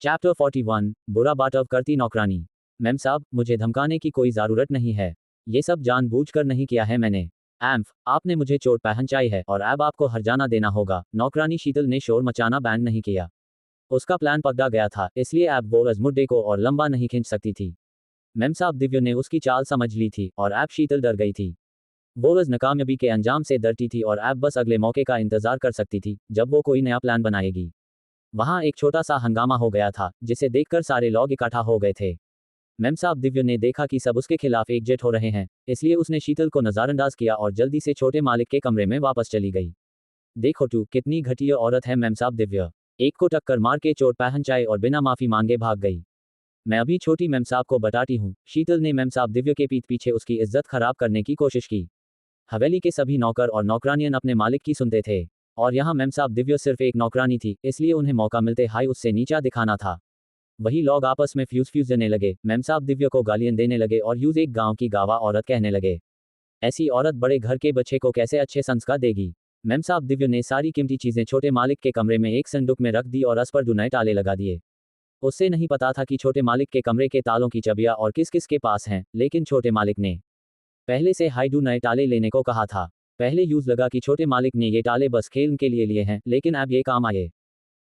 Chapter 41 बुरा बाटव करती नौकरानी। मैम साहब, मुझे धमकाने की कोई ज़रूरत नहीं है। ये सब जानबूझकर नहीं किया है मैंने। एम्फ, आपने मुझे चोट पहुंचाई है और अब आपको हर्जाना देना होगा। नौकरानी शीतल ने शोर मचाना बैंड नहीं किया। उसका प्लान पकड़ा गया था, इसलिए अब वो इस मुद्दे को और लंबा नहीं खींच सकती थी। मैम साहब दिव्य ने उसकी चाल समझ ली थी और अब शीतल डर गई थी। वो इस नाकामयाबी के अंजाम से डरती थी और अब बस अगले मौके का इंतजार कर सकती थी जब वो कोई नया प्लान बनाएगी। वहां एक छोटा सा हंगामा हो गया था, जिसे देखकर सारे लोग इकट्ठा हो गए थे। मैम साहब दिव्य ने देखा कि सब उसके खिलाफ एकजुट हो रहे हैं, इसलिए उसने शीतल को नजरअंदाज किया और जल्दी से छोटे मालिक के कमरे में वापस चली गई। देखो तू कितनी घटिया औरत है मैम साहब दिव्य। एक को टक्कर मार के चोट पहुंचाए और बिना माफी मांगे भाग गई। मैं अभी छोटी मैम साहब को बताती हूँ। शीतल ने मैम साहब दिव्य के पीठ पीछे उसकी इज्जत खराब करने की कोशिश की। हवेली के सभी नौकर और नौकरानियन अपने मालिक की सुनते थे, और यहाँ मैम साहब दिव्य सिर्फ एक नौकरानी थी, इसलिए उन्हें मौका मिलते हाई उससे नीचा दिखाना था। वही लोग आपस में फ्यूज देने लगे, मैम साहब दिव्य को गालियां देने लगे और यूज एक गांव की गावा औरत कहने लगे। ऐसी औरत बड़े घर के बच्चे को कैसे अच्छे संस्कार देगी। मैम साहब दिव्य ने सारी कीमती चीजें छोटे मालिक के कमरे में एक संदूक में रख दी और उस पर दुनाए ताले लगा दिए। उससे नहीं पता था कि छोटे मालिक के कमरे के तालों की चाबियां और किस किस के पास हैं, लेकिन छोटे मालिक ने पहले से हाइडू नए ताले लेने को कहा था। पहले यूज लगा कि छोटे मालिक ने ये ताले बस खेल के लिए लिए हैं, लेकिन अब ये काम आए।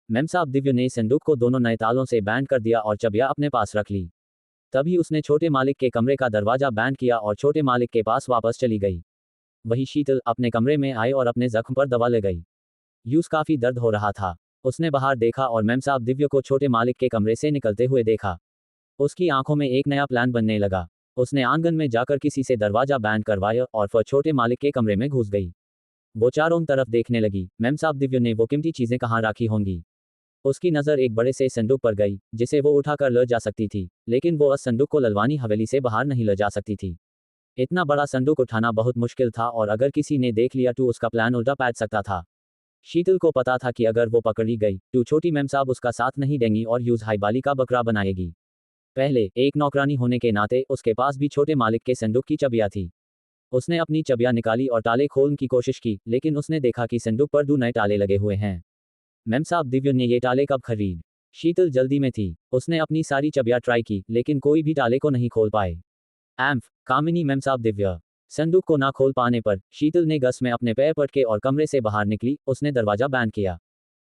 मैम साहब दिव्य ने संदूक को दोनों नए तालों से बैंड कर दिया और चाबियां अपने पास रख ली। तभी उसने छोटे मालिक के कमरे का दरवाजा बैंड किया और छोटे मालिक के पास वापस चली गई। वही शीतल अपने कमरे में आई और अपने जख्म पर दवा ले गई। यूज काफी दर्द हो रहा था। उसने बाहर देखा और मैम साहब दिव्य को छोटे मालिक के कमरे से निकलते हुए देखा। उसकी आंखों में एक नया प्लान बनने लगा। उसने आंगन में जाकर किसी से दरवाजा बैंड करवाया और फिर छोटे मालिक के कमरे में घुस गई। वो चारों तरफ देखने लगी, मैम साहब दिव्य ने वो कीमती चीजें कहाँ रखी होंगी। उसकी नज़र एक बड़े से संदूक पर गई, जिसे वो उठाकर ले जा सकती थी, लेकिन वो उस संदूक को ललवानी हवेली से बाहर नहीं ले जा सकती थी। इतना बड़ा संदूक उठाना बहुत मुश्किल था और अगर किसी ने देख लिया तो उसका प्लान उल्टा पैट सकता था। शीतल को पता था कि अगर वो पकड़ी गई तो छोटी मैम साहब उसका साथ नहीं देंगी और यूज हाईबाली का बकरा बनाएगी। पहले एक नौकरानी होने के नाते उसके पास भी छोटे मालिक के संदूक की चाबियां थी। उसने अपनी चाबियां निकाली और ताले खोलने की कोशिश की, लेकिन उसने देखा कि संदूक पर दो नए ताले लगे हुए हैं। मैम साहब दिव्य ने ये ताले कब खरीद। शीतल जल्दी में थी। उसने अपनी सारी चाबियां ट्राई की, लेकिन कोई भी ताले को नहीं खोल पाए। एम्फ, कामिनी मैम साहब दिव्य। संदूक को ना खोल पाने पर शीतल ने गस में अपने पैर पटके और कमरे से बाहर निकली। उसने दरवाजा बैंड किया।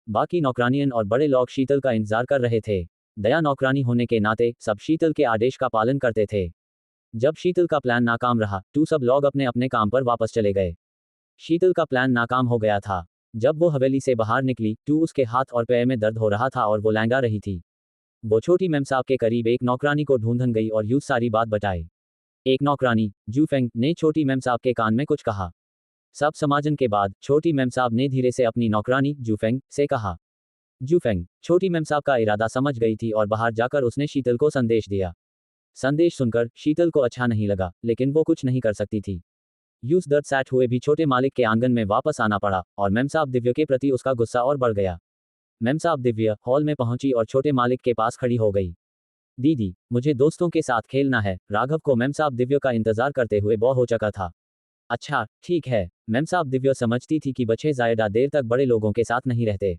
बाकी नौकरानियन और बड़े लोग शीतल का इंतजार कर रहे थे। दया नौकरानी होने के नाते सब शीतल के आदेश का पालन करते थे। जब शीतल का प्लान नाकाम रहा तो सब लोग अपने अपने काम पर वापस चले गए। शीतल का प्लान नाकाम हो गया था। जब वो हवेली से बाहर निकली तो उसके हाथ और पैर में दर्द हो रहा था और वो लैंगा रही थी। वो छोटी मैम साहब के करीब एक नौकरानी को ढूंढन गई और यूं सारी बात बताई। एक नौकरानी जूफेंग ने छोटी मैम साहब के कान में कुछ कहा। सब समाजन के बाद छोटी मैम साहब ने धीरे से अपनी नौकरानी जूफेंग से कहा। जूफेंग छोटी मैम साहब का इरादा समझ गई थी और बाहर जाकर उसने शीतल को संदेश दिया। संदेश सुनकर शीतल को अच्छा नहीं लगा, लेकिन वो कुछ नहीं कर सकती थी। यूस दर्द सैट हुए भी छोटे मालिक के आंगन में वापस आना पड़ा और मैम साहब दिव्य के प्रति उसका गुस्सा और बढ़ गया। मैम साहब दिव्य हॉल में पहुंची और छोटे मालिक के पास खड़ी हो गई। दीदी, मुझे दोस्तों के साथ खेलना है। राघव को मैम साहब दिव्य का इंतजार करते हुए बोर हो चुका था। अच्छा ठीक है। मैम साहब दिव्य समझती थी कि बच्चे ज्यादा देर तक बड़े लोगों के साथ नहीं रहते।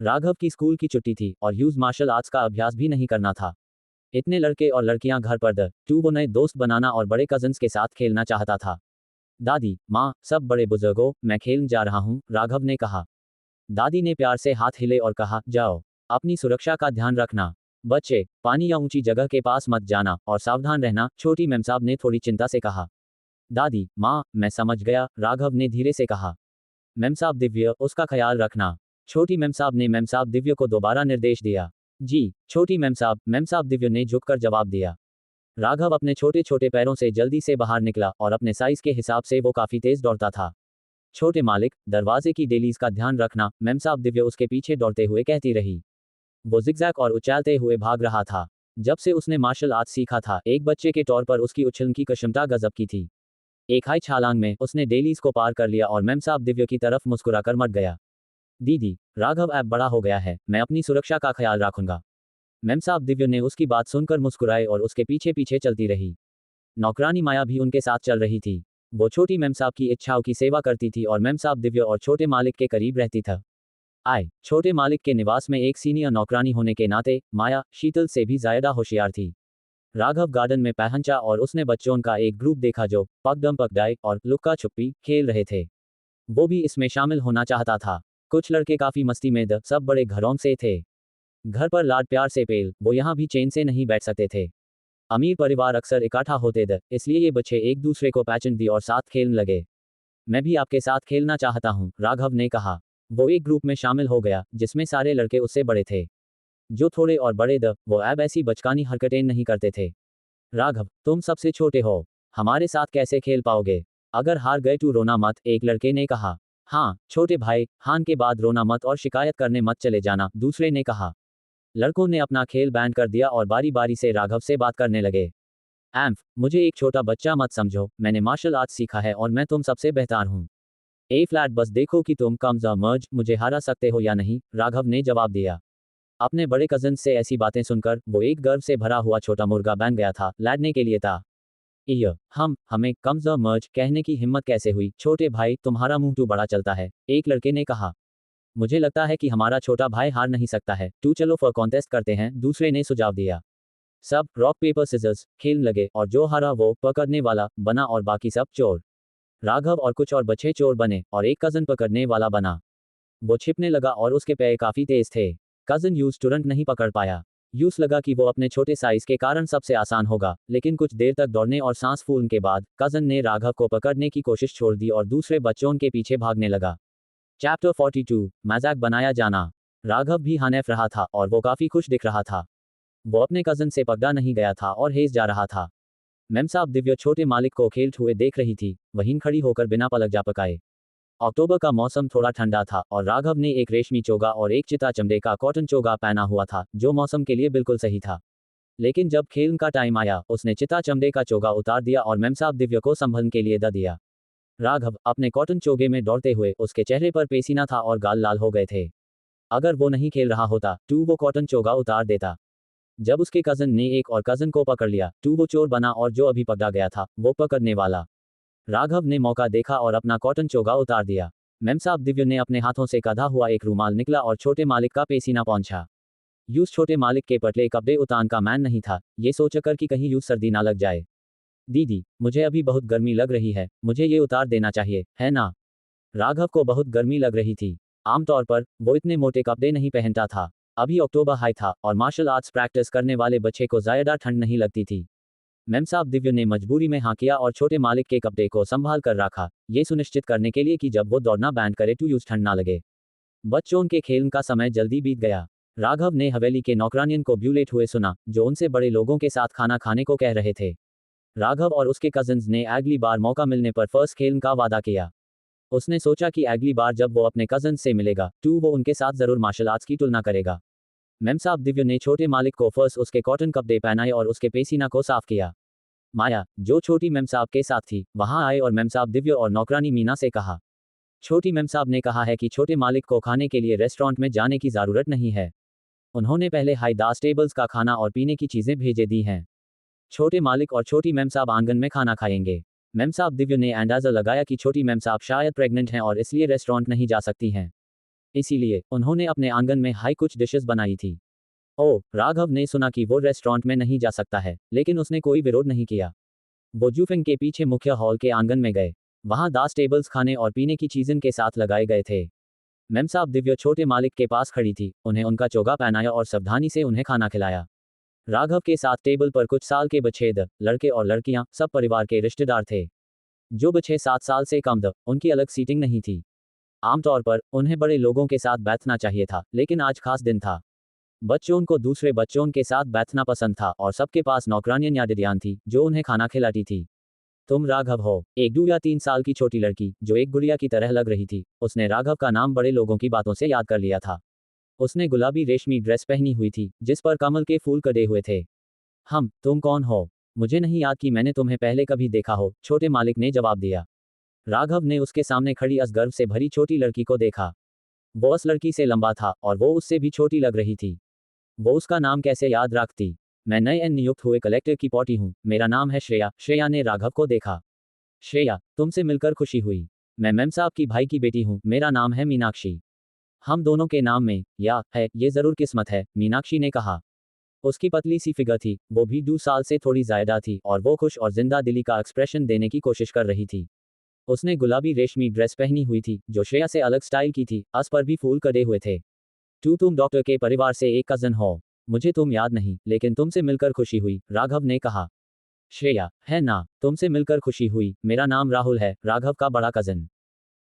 राघव की स्कूल की छुट्टी थी और यूज मार्शल आर्ट्स का अभ्यास भी नहीं करना था। इतने लड़के और लड़कियां घर पर वो नए दोस्त बनाना और बड़े कजन्स के साथ खेलना चाहता था। दादी, माँ, सब बड़े बुजुर्गों, मैं खेलने जा रहा हूँ, राघव ने कहा। दादी ने प्यार से हाथ हिले और कहा, जाओ, अपनी सुरक्षा का ध्यान रखना। बच्चे, पानी या ऊंची जगह के पास मत जाना और सावधान रहना, छोटी मैम साहब ने थोड़ी चिंता से कहा। दादी, माँ, मैं समझ गया, राघव ने धीरे से कहा। मैम साहब दिव्य, उसका ख्याल रखना। छोटी मैम साहब ने मैम साहब दिव्य को दोबारा निर्देश दिया। जी, छोटी मैम साहब दिव्य ने झुककर जवाब दिया। राघव अपने छोटे छोटे पैरों से जल्दी से बाहर निकला और अपने साइज के हिसाब से वो काफी तेज दौड़ता था। छोटे मालिक, दरवाजे की डेलीज का ध्यान रखना, मैम साहब दिव्य उसके पीछे दौड़ते हुए कहती रही। वो जिगजैग और उछालते हुए भाग रहा था। जब से उसने मार्शल आर्ट सीखा था, एक बच्चे के तौर पर उसकी उछलन की क्षमता गजब की थी। एक हाई छलांग में उसने डेलीज को पार कर लिया और मैम साहब दिव्य की तरफ मुस्कुराकर मर गया। दीदी, राघव अब बड़ा हो गया है, मैं अपनी सुरक्षा का ख्याल रखूंगा। मैम साहब दिव्य ने उसकी बात सुनकर मुस्कुराए और उसके पीछे पीछे चलती रही। नौकरानी माया भी उनके साथ चल रही थी। वो छोटी मैम साहब की इच्छाओं की सेवा करती थी और मैम साहब दिव्य और छोटे मालिक के करीब रहती था। आए छोटे मालिक के निवास में एक सीनियर नौकरानी होने के नाते माया शीतल से भी ज्यादा होशियार थी। राघव गार्डन में पहुंचा और उसने बच्चों का एक ग्रुप देखा जो पकड़म पकड़ाई और लुक्का छुपी खेल रहे थे। वो भी इसमें शामिल होना चाहता था। कुछ लड़के काफी मस्ती में सब बड़े घरों से थे। घर पर लाड प्यार से पेल वो यहाँ भी चैन से नहीं बैठ सकते थे। अमीर परिवार अक्सर इकट्ठा होते इसलिए ये बच्चे एक दूसरे को पहचान दी और साथ खेलने लगे। मैं भी आपके साथ खेलना चाहता हूँ, राघव ने कहा। वो एक ग्रुप में शामिल हो गया जिसमें सारे लड़के उससे बड़े थे। जो थोड़े और बड़े वो अब ऐसी बचकानी हरकतें नहीं करते थे। राघव, तुम सबसे छोटे हो, हमारे साथ कैसे खेल पाओगे? अगर हार गए तो रोना मत, एक लड़के ने कहा। हाँ छोटे भाई, हार के बाद रोना मत और शिकायत करने मत चले जाना, दूसरे ने कहा। लड़कों ने अपना खेल बैंड कर दिया और बारी बारी से राघव से बात करने लगे। एम्फ, मुझे एक छोटा बच्चा मत समझो, मैंने मार्शल आर्ट्स सीखा है और मैं तुम सबसे बेहतर हूँ। ए फ्लैट, बस देखो कि तुम कम्स मर्ज मुझे हरा सकते हो या नहीं, राघव ने जवाब दिया। अपने बड़े कजन से ऐसी बातें सुनकर वो एक गर्व से भरा हुआ छोटा मुर्गा बन गया था, लड़ने के लिए था। हमें कम्स मर्ज कहने की हिम्मत कैसे हुई? छोटे भाई, तुम्हारा मुंह तो बड़ा चलता है, एक लड़के ने कहा। मुझे लगता है कि हमारा छोटा भाई हार नहीं सकता है, तू चलो फॉर कॉन्टेस्ट करते हैं, दूसरे ने सुझाव दिया। सब रॉक पेपर सिजर्स खेलने लगे और जो हारा वो पकड़ने वाला बना और बाकी सब चोर। राघव और कुछ और बच्चे चोर बने और एक कजन पकड़ने वाला बना। वो छिपने लगा और उसके पैर काफी तेज थे। कजन यूस तुरंत नहीं पकड़ पाया। यूस लगा कि वो अपने छोटे साइज के कारण सबसे आसान होगा, लेकिन कुछ देर तक दौड़ने और सांस फूलने के बाद कजन ने राघव को पकड़ने की कोशिश छोड़ दी और दूसरे बच्चों के पीछे भागने लगा। चैप्टर 42, मजाक बनाया जाना। राघव भी हंफ रहा था और वो काफी खुश दिख रहा था। वो अपने कजन से पकड़ा नहीं गया था और हेज जा रहा था। मैम साहब दिव्या छोटे मालिक को खेलते हुए देख रही थी, वहीं खड़ी होकर बिना पलक झपकाए। अक्टूबर का मौसम थोड़ा ठंडा था और राघव ने एक रेशमी चोगा और एक चिता चमड़े का कॉटन चोगा पहना हुआ था, जो मौसम के लिए बिल्कुल सही था। लेकिन जब खेल का टाइम आया, उसने चिता चमड़े का चोगा उतार दिया और मैम साहब दिव्या को संभलने के लिए दे दिया। राघव अपने कॉटन चोगे में दौड़ते हुए, उसके चेहरे पर पसीना था और गाल लाल हो गए थे। अगर वो नहीं खेल रहा होता तो वो कॉटन चोगा उतार देता। जब उसके कजन ने एक और कजन को पकड़ लिया तो वो चोर बना और जो अभी पकड़ा गया था वो पकड़ने वाला। राघव ने मौका देखा और अपना कॉटन चोगा उतार दिया। मैम साहब दिव्य ने अपने हाथों से कधा हुआ एक रूमाल निकला और छोटे मालिक का पसीना पहुंचा। यूस छोटे मालिक के पतले कपड़े उतारने का मैन नहीं था, ये सोचकर कि कहीं यूस सर्दी ना लग जाए। दीदी, मुझे अभी बहुत गर्मी लग रही है, मुझे ये उतार देना चाहिए, है ना? राघव को बहुत गर्मी लग रही थी। आमतौर पर वो इतने मोटे कपड़े नहीं पहनता था। अभी अक्टूबर हाई था और मार्शल आर्ट्स प्रैक्टिस करने वाले बच्चे को ज्यादा ठंड नहीं लगती थी। मैम साहब दिव्य ने मजबूरी में हाँ किया और छोटे मालिक के कपड़े को संभाल कर रखा, ये सुनिश्चित करने के लिए कि जब वो दौड़ना बैंड करे तो यूज ठंड ना लगे। बच्चों के खेल का समय जल्दी बीत गया। राघव ने हवेली के नौकरानियन को ब्यूलेट हुए सुना, जो उनसे बड़े लोगों के साथ खाना खाने को कह रहे थे। राघव और उसके कजन्स ने अगली बार मौका मिलने पर फर्स्ट खेल का वादा किया। उसने सोचा कि अगली बार जब वो अपने कजन से मिलेगा तो वो उनके साथ जरूर मार्शल आर्ट्स की तुलना करेगा। मैम साहब दिव्य ने छोटे मालिक को फर्स्ट उसके कॉटन कपड़े पहनाए और उसके पसीना को साफ किया। माया, जो छोटी मैम साहब के साथ थी, वहां आए और मैम साहब दिव्य और नौकरानी मीना से कहा। छोटी मैम साहब ने कहा है कि छोटे मालिक को खाने के लिए रेस्टोरेंट में जाने की जरूरत नहीं है। उन्होंने पहले हाई दास टेबल्स का खाना और पीने की चीजें भेजे दी हैं। छोटे मालिक और छोटी मैम साहब आंगन में खाना खाएंगे। मैम साहब दिव्य ने अंदाजा लगाया कि छोटी मैम साहब शायद प्रेग्नेंट हैं और इसलिए रेस्टोरेंट नहीं जा सकती हैं। इसीलिए उन्होंने अपने आंगन में हाई कुछ डिशेस बनाई थी। ओह, राघव ने सुना कि वो रेस्टोरेंट में नहीं जा सकता है, लेकिन उसने कोई विरोध नहीं किया। वो जूफिंग के पीछे मुख्य हॉल के आंगन में गए। वहां दास टेबल्स खाने और पीने की चीजें के साथ लगाए गए थे। मैम साहब दिव्य छोटे मालिक के पास खड़ी थी, उन्हें उनका चोगा पहनाया और सावधानी से उन्हें खाना खिलाया। राघव के साथ टेबल पर कुछ साल के बच्चे लड़के और लड़कियां, सब परिवार के रिश्तेदार थे। जो बच्चे 7 साल से कम उनकी अलग सीटिंग नहीं थी। आमतौर पर उन्हें बड़े लोगों के साथ बैठना चाहिए था, लेकिन आज खास दिन था। बच्चों को दूसरे बच्चों के साथ बैठना पसंद था और सबके पास नौकरानियन या डिडियान थी जो उन्हें खाना खिलाती थी। तुम राघव हो, एक 2 या 3 साल की छोटी लड़की जो एक गुड़िया की तरह लग रही थी, उसने राघव का नाम बड़े लोगों की बातों से याद कर लिया था। उसने गुलाबी रेशमी ड्रेस पहनी हुई थी जिस पर कमल के फूल कटे हुए थे। तुम कौन हो? मुझे नहीं याद कि मैंने तुम्हें पहले कभी देखा हो, छोटे मालिक ने जवाब दिया। राघव ने उसके सामने खड़ी असगर्व से भरी छोटी लड़की को देखा। वो उस लड़की से लंबा था और वो उससे भी छोटी लग रही थी। वो उसका नाम कैसे याद रखती? मैं नए नियुक्त हुए कलेक्टर की पोती हूँ, मेरा नाम है श्रेया। श्रेया ने राघव को देखा। श्रेया, तुमसे मिलकर खुशी हुई। मैं मैम साहब की भाई की बेटी हूँ, मेरा नाम है मीनाक्षी। हम दोनों के नाम में या है ये जरूर किस्मत है, मीनाक्षी ने कहा। उसकी पतली सी फिगर थी, वो भी 2 साल से थोड़ी ज्यादा थी और वो खुश और जिंदा दिली का एक्सप्रेशन देने की कोशिश कर रही थी। उसने गुलाबी रेशमी ड्रेस पहनी हुई थी जो श्रेया से अलग स्टाइल की थी, आस पर भी फूल कड़े हुए थे। तुम डॉक्टर के परिवार से एक कजन हो। मुझे तुम याद नहीं, लेकिन तुमसे मिलकर खुशी हुई, राघव ने कहा। श्रेया, है ना, तुमसे मिलकर खुशी हुई, मेरा नाम राहुल है, राघव का बड़ा कजन।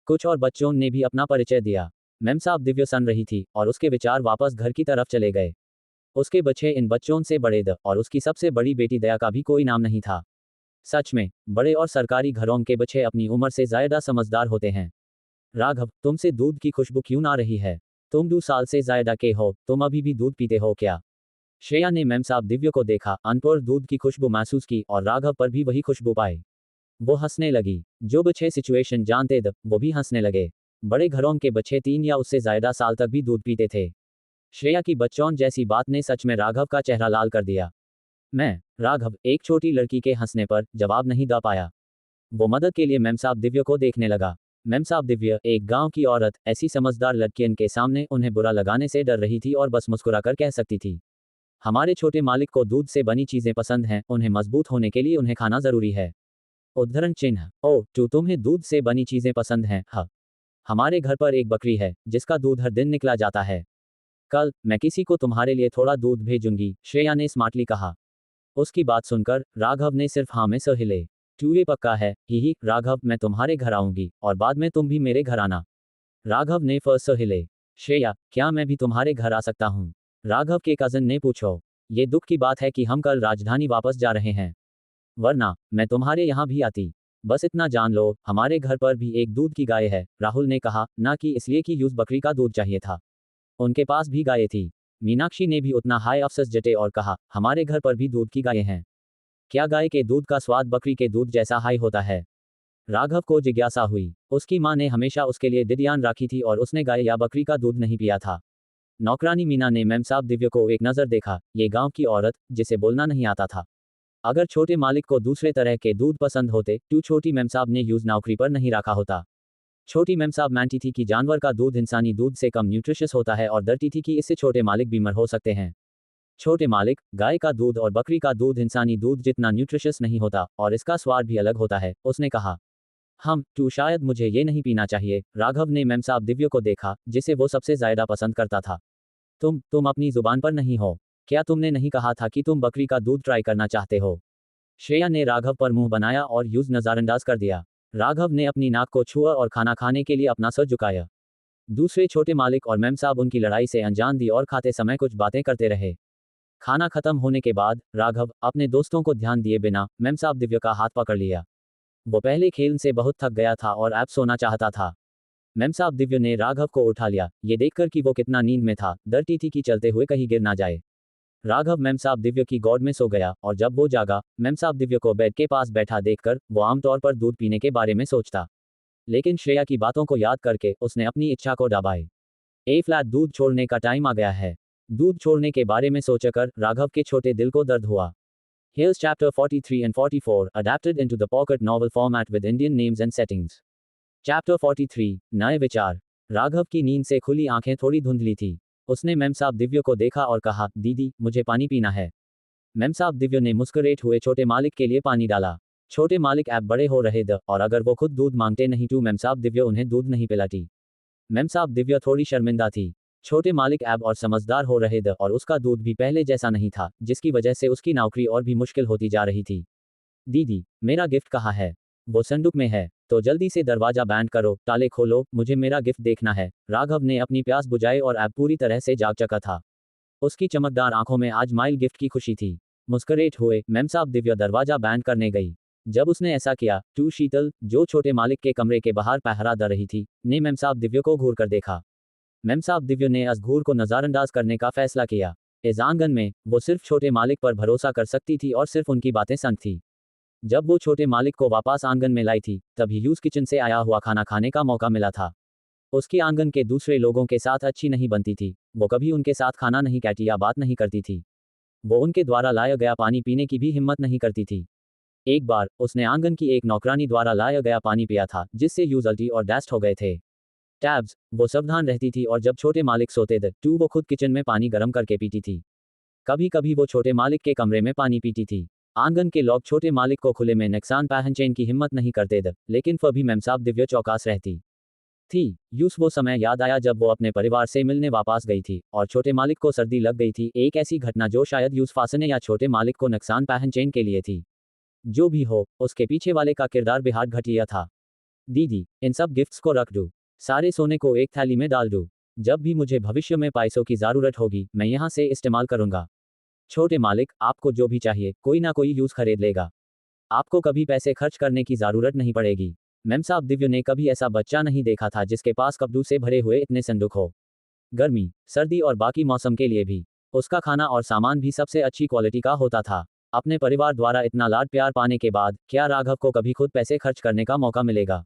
कुछ और बच्चों ने भी अपना परिचय दिया। मैम साहब दिव्य सुन रही थी और उसके विचार वापस घर की तरफ चले गए। उसके बच्चे इन बच्चों से बड़े द और उसकी सबसे बड़ी बेटी दया का भी कोई नाम नहीं था। सच में, बड़े और सरकारी घरों के बच्चे अपनी उम्र से ज्यादा समझदार होते हैं। राघव, तुमसे दूध की खुशबू क्यों ना रही है? तुम 2 साल से ज्यादा के हो, तुम अभी भी दूध पीते हो क्या? श्रेया ने मैम साहब दिव्य को देखा, अनपुर दूध की खुशबू महसूस की और राघव पर भी वही खुशबू पाई। वो हंसने लगी। जो बच्चे सिचुएशन जानते द वो भी हंसने लगे। बड़े घरों के बच्चे 3 या उससे ज्यादा साल तक भी दूध पीते थे। श्रेया की बच्चों जैसी बात ने सच में राघव का चेहरा लाल कर दिया। राघव एक छोटी लड़की के हंसने पर जवाब नहीं दे पाया। वो मदद के लिए मैम साहब दिव्य को देखने लगा। मैम साहब दिव्य, एक गांव की औरत, ऐसी समझदार लड़कियन के सामने उन्हें बुरा लगाने से डर रही थी और बस मुस्कुराकर कह सकती थी, हमारे छोटे मालिक को दूध से बनी चीजें पसंद हैं, उन्हें मजबूत होने के लिए उन्हें खाना जरूरी है। उद्धरण चिन्ह। ओ तुम्हें दूध से बनी चीजें पसंद हैं? हाँ, हमारे घर पर एक बकरी है जिसका दूध हर दिन निकला जाता है। कल मैं किसी को तुम्हारे लिए थोड़ा दूध भेजूंगी, श्रेया ने स्मार्टली कहा। उसकी बात सुनकर राघव ने सिर्फ हाँ में सर हिले। ये पक्का है? ही राघव, मैं तुम्हारे घर आऊंगी और बाद में तुम भी मेरे घर आना। राघव ने फर्स्ट सर हिले। श्रेया, क्या मैं भी तुम्हारे घर आ सकता हूँ? राघव के कजन ने पूछो। ये दुख की बात है कि हम कल राजधानी वापस जा रहे हैं, वरना मैं तुम्हारे यहाँ भी आती। बस इतना जान लो, हमारे घर पर भी एक दूध की गाय है, राहुल ने कहा, ना कि इसलिए कि यूज बकरी का दूध चाहिए था। उनके पास भी गायें थी। मीनाक्षी ने भी उतना हाई अफसोस जते और कहा, हमारे घर पर भी दूध की गायें हैं। क्या गाय के दूध का स्वाद बकरी के दूध जैसा हाई होता है? राघव को जिज्ञासा हुई। उसकी माँ ने हमेशा उसके लिए डिडियान रखी थी और उसने गाय या बकरी का दूध नहीं पिया था। नौकरानी मीना ने मैम साहब दिव्य को एक नज़र देखा, ये गांव की औरत जिसे बोलना नहीं आता था। अगर छोटे मालिक को दूसरे तरह के दूध पसंद होते तो छोटी मैम साहब ने यूज नौकरी पर नहीं रखा होता। छोटी मैम साहब मानती थी कि जानवर का दूध इंसानी दूध से कम न्यूट्रिशियस होता है और डरती थी कि इससे छोटे मालिक बीमार हो सकते हैं। छोटे मालिक, गाय का दूध और बकरी का दूध इंसानी दूध जितना न्यूट्रिशियस नहीं होता और इसका स्वाद भी अलग होता है, उसने कहा। शायद मुझे ये नहीं पीना चाहिए। राघव ने मैम साहब दिव्य को देखा, जिसे वो सबसे ज्यादा पसंद करता था। तुम अपनी जुबान पर नहीं हो? क्या तुमने नहीं कहा था कि तुम बकरी का दूध ट्राई करना चाहते हो? श्रेया ने राघव पर मुंह बनाया और यूज नजरअंदाज कर दिया। राघव ने अपनी नाक को छुआ और खाना खाने के लिए अपना सर झुकाया। दूसरे छोटे मालिक और मैम साहब उनकी लड़ाई से अनजान दी और खाते समय कुछ बातें करते रहे। खाना खत्म होने के बाद राघव अपने दोस्तों को ध्यान दिए बिना मैम साहब दिव्य का हाथ पकड़ लिया। वो पहले खेल से बहुत थक गया था और अब सोना चाहता था। मैम साहब दिव्य ने राघव को उठा लिया, ये देखकर कि वो कितना नींद में था, डरती थी कि चलते हुए कहीं गिर ना जाए। राघव मैम साहब दिव्य की गोद में सो गया और जब वो जागा, मैम साहब दिव्य को बेड के पास बैठा देखकर वो आमतौर पर दूध पीने के बारे में सोचता। लेकिन श्रेया की बातों को याद करके उसने अपनी इच्छा को दबाई। फ्लैट दूध छोड़ने का टाइम आ गया है। दूध छोड़ने के बारे में सोचकर राघव के छोटे दिल को दर्द हुआ। Here's chapter 43 and 44, adapted into the pocket novel format with Indian names and settings. Chapter 43, नए विचार। राघव की नींद से खुली आंखें थोड़ी धुंधली थी। उसने मैम साहब दिव्य को देखा और कहा, दीदी, मुझे पानी पीना है। मैम साहब दिव्य ने मुस्कुराते हुए छोटे मालिक के लिए पानी डाला। छोटे मालिक ऐप बड़े हो रहे थे और अगर वो खुद दूध मांगते नहीं तो मैम साहब दिव्य उन्हें दूध नहीं पिलाती। मैम साहब दिव्य थोड़ी शर्मिंदा थी। छोटे मालिक ऐब और समझदार हो रहे थे और उसका दूध भी पहले जैसा नहीं था, जिसकी वजह से उसकी नौकरी और भी मुश्किल होती जा रही थी। दीदी, मेरा गिफ्ट कहाँ है? वो संदूक में है, तो जल्दी से दरवाजा बैंड करो, ताले खोलो, मुझे मेरा गिफ्ट देखना है। राघव ने अपनी प्यास बुझाई और ऐब पूरी तरह से जाग चुका था। उसकी चमकदार आंखों में आज माइल गिफ्ट की खुशी थी। मुस्कुराते हुए मैम साहब दिव्य दरवाजा बैंड करने गई। जब उसने ऐसा किया तो शीतल, जो छोटे मालिक के कमरे के बाहर पहरा दे रही थी, ने मैम साहब दिव्य को घूर कर देखा। मैम साहब दिव्य ने इस घूर को नजरअंदाज करने का फैसला किया। इस आंगन में वो सिर्फ छोटे मालिक पर भरोसा कर सकती थी और सिर्फ उनकी बातें संग थी। जब वो छोटे मालिक को वापस आंगन में लाई थी, तभी यूज किचन से आया हुआ खाना खाने का मौका मिला था। उसकी आंगन के दूसरे लोगों के साथ अच्छी नहीं बनती थी। वो कभी उनके साथ खाना नहीं खाती या बात नहीं करती थी। वो उनके द्वारा लाया गया पानी पीने की भी हिम्मत नहीं करती थी। एक बार उसने आंगन की एक नौकरानी द्वारा लाया गया पानी पिया था, जिससे यूज अल्टी और डैस्ट हो गए थे। टैब्स, वो सावधान रहती थी और जब छोटे मालिक सोते थे टू वो खुद किचन में पानी गर्म करके पीती थी। कभी कभी वो छोटे मालिक के कमरे में पानी पीती थी। आंगन के लोग छोटे मालिक को खुले में नुकसान पहुंचाने की हिम्मत नहीं करते थे, लेकिन फिर भी मेमसाब दिव्य चौकास रहती थी। यूस वो समय याद आया जब वो अपने परिवार से मिलने वापस गई थी और छोटे मालिक को सर्दी लग गई थी, एक ऐसी घटना जो शायद यूस फासने या छोटे मालिक को नुकसान पहुंचाने के लिए थी। जो भी हो, उसके पीछे वाले का किरदार बेहद घटिया था। दीदी, इन सब गिफ्ट्स को रख दूँ, सारे सोने को एक थैली में डाल दूँ। जब भी मुझे भविष्य में पैसों की ज़रूरत होगी मैं यहाँ से इस्तेमाल करूँगा। छोटे मालिक, आपको जो भी चाहिए कोई ना कोई यूज़ खरीद लेगा। आपको कभी पैसे खर्च करने की ज़रूरत नहीं पड़ेगी। मेमसाब दिव्य ने कभी ऐसा बच्चा नहीं देखा था जिसके पास कपड़ों से भरे हुए इतने संदूक हो। गर्मी, सर्दी और बाकी मौसम के लिए भी उसका खाना और सामान भी सबसे अच्छी क्वालिटी का होता था। अपने परिवार द्वारा इतना लाड प्यार पाने के बाद क्या राघव को कभी खुद पैसे खर्च करने का मौका मिलेगा?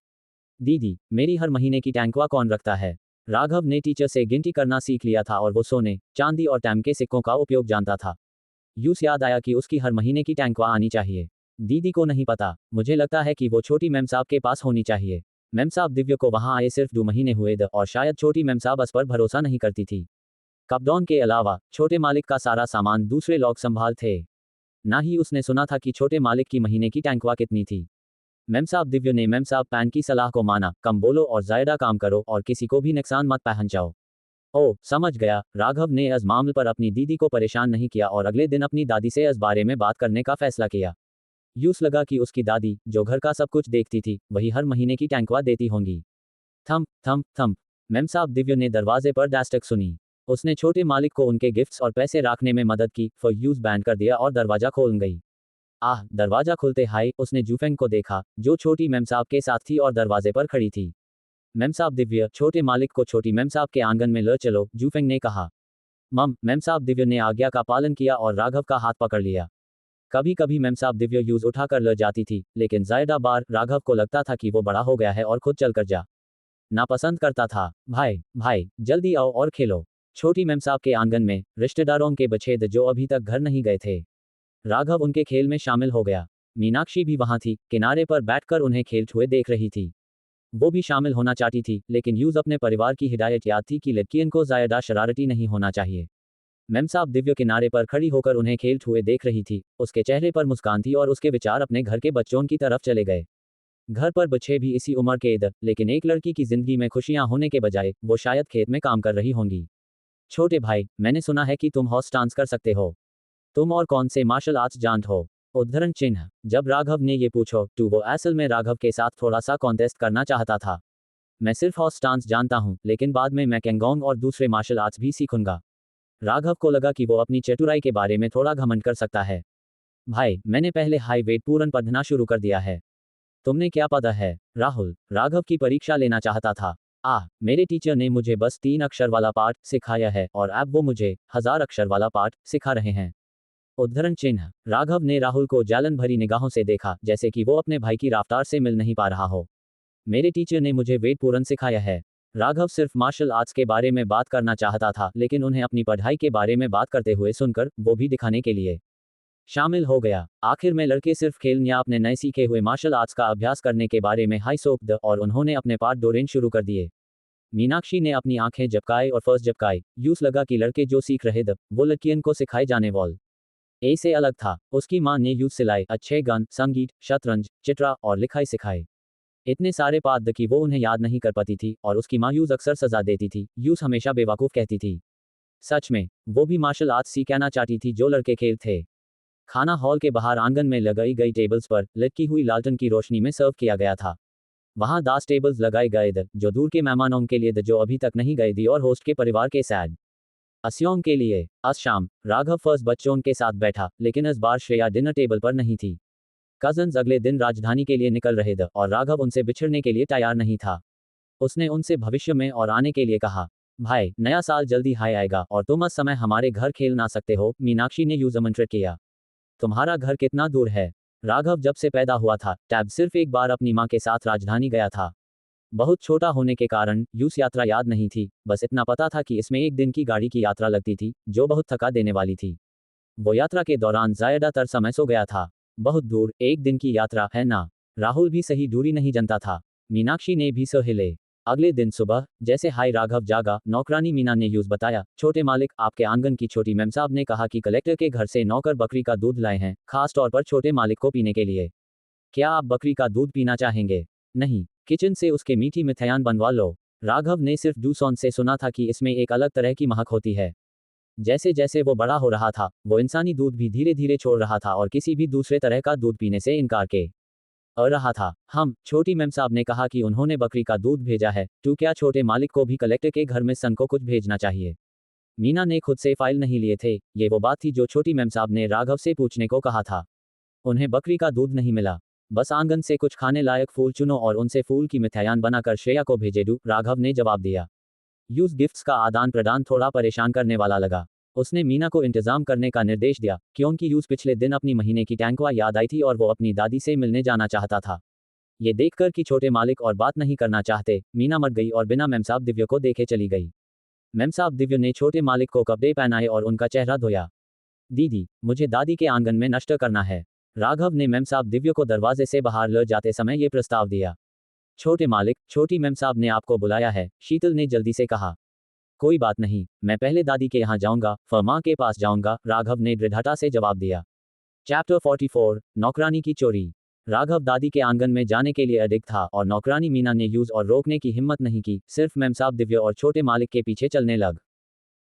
दीदी, मेरी हर महीने की टैंकवा कौन रखता है? राघव ने टीचर से गिनती करना सीख लिया था और वो सोने, चांदी और टैम के सिक्कों का उपयोग जानता था। यूस याद आया कि उसकी हर महीने की टैंकवा आनी चाहिए। दीदी को नहीं पता, मुझे लगता है कि वो छोटी मेमसाब के पास होनी चाहिए। मेमसाब दिव्य को वहां आए सिर्फ 2 महीने हुए थे और शायद छोटी मेमसाब उस पर भरोसा नहीं करती थी। कपडॉन के अलावा छोटे मालिक का सारा सामान दूसरे लोग संभाल थे। ना ही उसने सुना था कि छोटे मालिक की महीने की टैंकवा कितनी थी। मेमसाब दिव्य ने मेमसाब पैन की सलाह को माना, कम बोलो और ज्यादा काम करो और किसी को भी नुकसान मत पहुंचाओ। ओह, समझ गया। राघव ने इस मामले पर अपनी दीदी को परेशान नहीं किया और अगले दिन अपनी दादी से इस बारे में बात करने का फैसला किया। यूस लगा कि उसकी दादी, जो घर का सब कुछ देखती थी, वही हर महीने की टैंकवा देती होंगी। थम थम थम, मेमसाब दिव्य ने दरवाजे पर दस्तक सुनी। उसने छोटे मालिक को उनके गिफ्ट्स और पैसे रखने में मदद की, फिर यूस बैंड कर दिया और दरवाजा खोल गई। आह, दरवाजा खुलते हाय उसने जूफेंग को देखा, जो छोटी मेमसाब के साथ थी और दरवाजे पर खड़ी थी। मेमसाब दिव्य, छोटे मालिक को छोटी मेमसाब के आंगन में ले चलो, जूफेंग ने कहा। मेमसाब दिव्य ने आज्ञा का पालन किया और राघव का हाथ पकड़ लिया। कभी कभी मेमसाब दिव्य यूज उठाकर ले जाती थी, लेकिन ज्यादा बार राघव को लगता था कि वो बड़ा हो गया है और खुद चलकर जा नापसंद करता था। भाई भाई, जल्दी आओ और खेलो। छोटी मेमसाब के आंगन में रिश्तेदारों के बच्चे थे जो अभी तक घर नहीं गए थे। राघव उनके खेल में शामिल हो गया। मीनाक्षी भी वहां थी, किनारे पर बैठकर उन्हें खेलते हुए देख रही थी। वो भी शामिल होना चाहती थी, लेकिन यूज अपने परिवार की हिदायत याद थी कि लड़कियों को ज्यादा शरारती नहीं होना चाहिए। मेमसाब दिव्य किनारे पर खड़ी होकर उन्हें खेलते हुए देख रही थी, उसके चेहरे पर मुस्कान थी और उसके विचार अपने घर के बच्चों की तरफ चले गए। घर पर बच्चे भी इसी उम्र के थे, लेकिन एक लड़की की जिंदगी में खुशियां होने के बजाय वो शायद खेत में काम कर रही होंगी। छोटे भाई, मैंने सुना है कि तुम हॉर्स डांस कर सकते हो। तुम और कौन से मार्शल आर्ट्स जानते हो? उद्धरण चिन्ह। जब राघव ने ये पूछो तो वो असल में राघव के साथ थोड़ा सा कॉन्टेस्ट करना चाहता था। मैं सिर्फ हॉर्स डांस जानता हूँ, लेकिन बाद में मैं केंगोंग और दूसरे मार्शल आर्ट्स भी सीखूंगा। राघव को लगा कि वो अपनी चतुराई के बारे में थोड़ा घमंड कर सकता है। भाई, मैंने पहले हाई वेट पूरन पढ़ना शुरू कर दिया है। तुमने क्या पढ़ा है? राहुल, राघव की परीक्षा लेना चाहता था। मेरे टीचर ने मुझे बस 3 अक्षर वाला पाठ सिखाया है और अब वो मुझे 1000 अक्षर वाला पाठ सिखा रहे हैं। उद्धरण चिन्ह। राघव ने राहुल को जलन भरी निगाहों से देखा, जैसे कि वो अपने भाई की रफ्तार से मिल नहीं पा रहा हो। मेरे टीचर ने मुझे वेट पूरन सिखाया है। राघव सिर्फ मार्शल आर्ट्स के बारे में बात करना चाहता था, लेकिन उन्हें अपनी पढ़ाई के बारे में बात करते हुए सुनकर वो भी दिखाने के लिए शामिल हो गया। आखिर में लड़के सिर्फ खेल या अपने नए सीखे हुए मार्शल आर्ट्स का अभ्यास करने के बारे में हाई सोक द और उन्होंने अपने पाठ दोहराने शुरू कर दिए। मीनाक्षी ने अपनी आंखें झपकाई और फर्स्ट झपकाई। यूस लगा कि लड़के जो सीख रहे थे वो लड़कियन को सिखाए जाने वाल ए से अलग था। उसकी मां ने यूस सिलाई, अच्छे गान, संगीत, शतरंज, चित्रा और लिखाई सिखाए। इतने सारे पाठ कि वो उन्हें याद नहीं कर पाती थी और उसकी माँ यूस अक्सर सजा देती थी। यूस हमेशा बेवकूफ़ कहती थी। सच में, वो भी मार्शल आर्ट्स सीखना चाहती थी जो लड़के खेल थे। खाना हॉल के बाहर आंगन में लगाई गई टेबल्स पर लटकी हुई लालटेन की रोशनी में सर्व किया गया था। वहां 10 टेबल्स लगाए गए थे, जो दूर के मेहमानों के लिए थे जो अभी तक नहीं गए थे और होस्ट के परिवार के सैड अस्यों के लिए। आज शाम राघव फर्स्ट बच्चों के साथ बैठा, लेकिन इस बार श्रेया डिनर टेबल पर नहीं थी। कजन्स अगले दिन राजधानी के लिए निकल रहे थे और राघव उनसे बिछड़ने के लिए तैयार नहीं था। उसने उनसे भविष्य में और आने के लिए कहा। भाई, नया साल जल्दी हाई आएगा और तुम इस समय हमारे घर खेल ना सकते हो। मीनाक्षी ने यूज आमंत्रित किया। तुम्हारा घर कितना दूर है? राघव जब से पैदा हुआ था टैब सिर्फ एक बार अपनी माँ के साथ राजधानी गया था। बहुत छोटा होने के कारण यूस यात्रा याद नहीं थी, बस इतना पता था कि इसमें एक दिन की गाड़ी की यात्रा लगती थी जो बहुत थका देने वाली थी। वो यात्रा के दौरान ज्यादातर समय सो गया था। बहुत दूर, एक दिन की यात्रा है ना? राहुल भी सही दूरी नहीं जानता था। मीनाक्षी ने भी सो हिले। अगले दिन सुबह जैसे हाय राघव जागा, नौकरानी मीना ने यूज बताया, छोटे मालिक, आपके आंगन की छोटी मेम साहब ने कहा कि कलेक्टर के घर से नौकर बकरी का दूध लाए हैं, खास तौर पर छोटे मालिक को पीने के लिए। क्या आप बकरी का दूध पीना चाहेंगे? नहीं, किचन से उसके मीठी मिठाइयाँ बनवा लो। राघव ने सिर्फ डूसॉन से सुना था कि इसमें एक अलग तरह की महक होती है। जैसे जैसे वो बड़ा हो रहा था, वो इंसानी दूध भी धीरे धीरे छोड़ रहा था और किसी भी दूसरे तरह का दूध पीने से इनकार के रहा था। छोटी मेम साहब ने कहा कि उन्होंने बकरी का दूध भेजा है, तो क्या छोटे मालिक को भी कलेक्टर के घर में सन को कुछ भेजना चाहिए? मीना ने खुद से फाइल नहीं लिए थे, ये वो बात थी जो छोटी मेम साहब ने राघव से पूछने को कहा था। उन्हें बकरी का दूध नहीं मिला, बस आंगन से कुछ खाने लायक फूल चुनो और उनसे फूल की मिठाइयाँ बनाकर श्रेया को भेजे दो, राघव ने जवाब दिया। यूज गिफ्ट्स का आदान प्रदान थोड़ा परेशान करने वाला लगा। उसने मीना को इंतजाम करने का निर्देश दिया, क्योंकि यूज पिछले दिन अपनी महीने की टैंकवा याद आई थी और वो अपनी दादी से मिलने जाना चाहता था। ये देखकर कि छोटे मालिक और बात नहीं करना चाहते, मीना मर गई और बिना मेमसाब दिव्य को देखे चली गई। मेमसाब दिव्य ने छोटे मालिक को कपड़े पहनाए और उनका चेहरा धोया। दीदी, मुझे दादी के आंगन में नष्ट करना है, राघव ने मेमसाब दिव्य को दरवाजे से बाहर ले जाते समय ये प्रस्ताव दिया। छोटे मालिक, छोटी मेमसाब ने आपको बुलाया है, शीतल ने जल्दी से कहा। कोई बात नहीं, मैं पहले दादी के यहाँ जाऊंगा, फिर माँ के पास जाऊंगा, राघव ने दृढ़ता से जवाब दिया। चैप्टर 44, नौकरानी की चोरी। राघव दादी के आंगन में जाने के लिए अडिग था और नौकरानी मीना ने यूज और रोकने की हिम्मत नहीं की, सिर्फ मेमसाब दिव्य और छोटे मालिक के पीछे चलने लग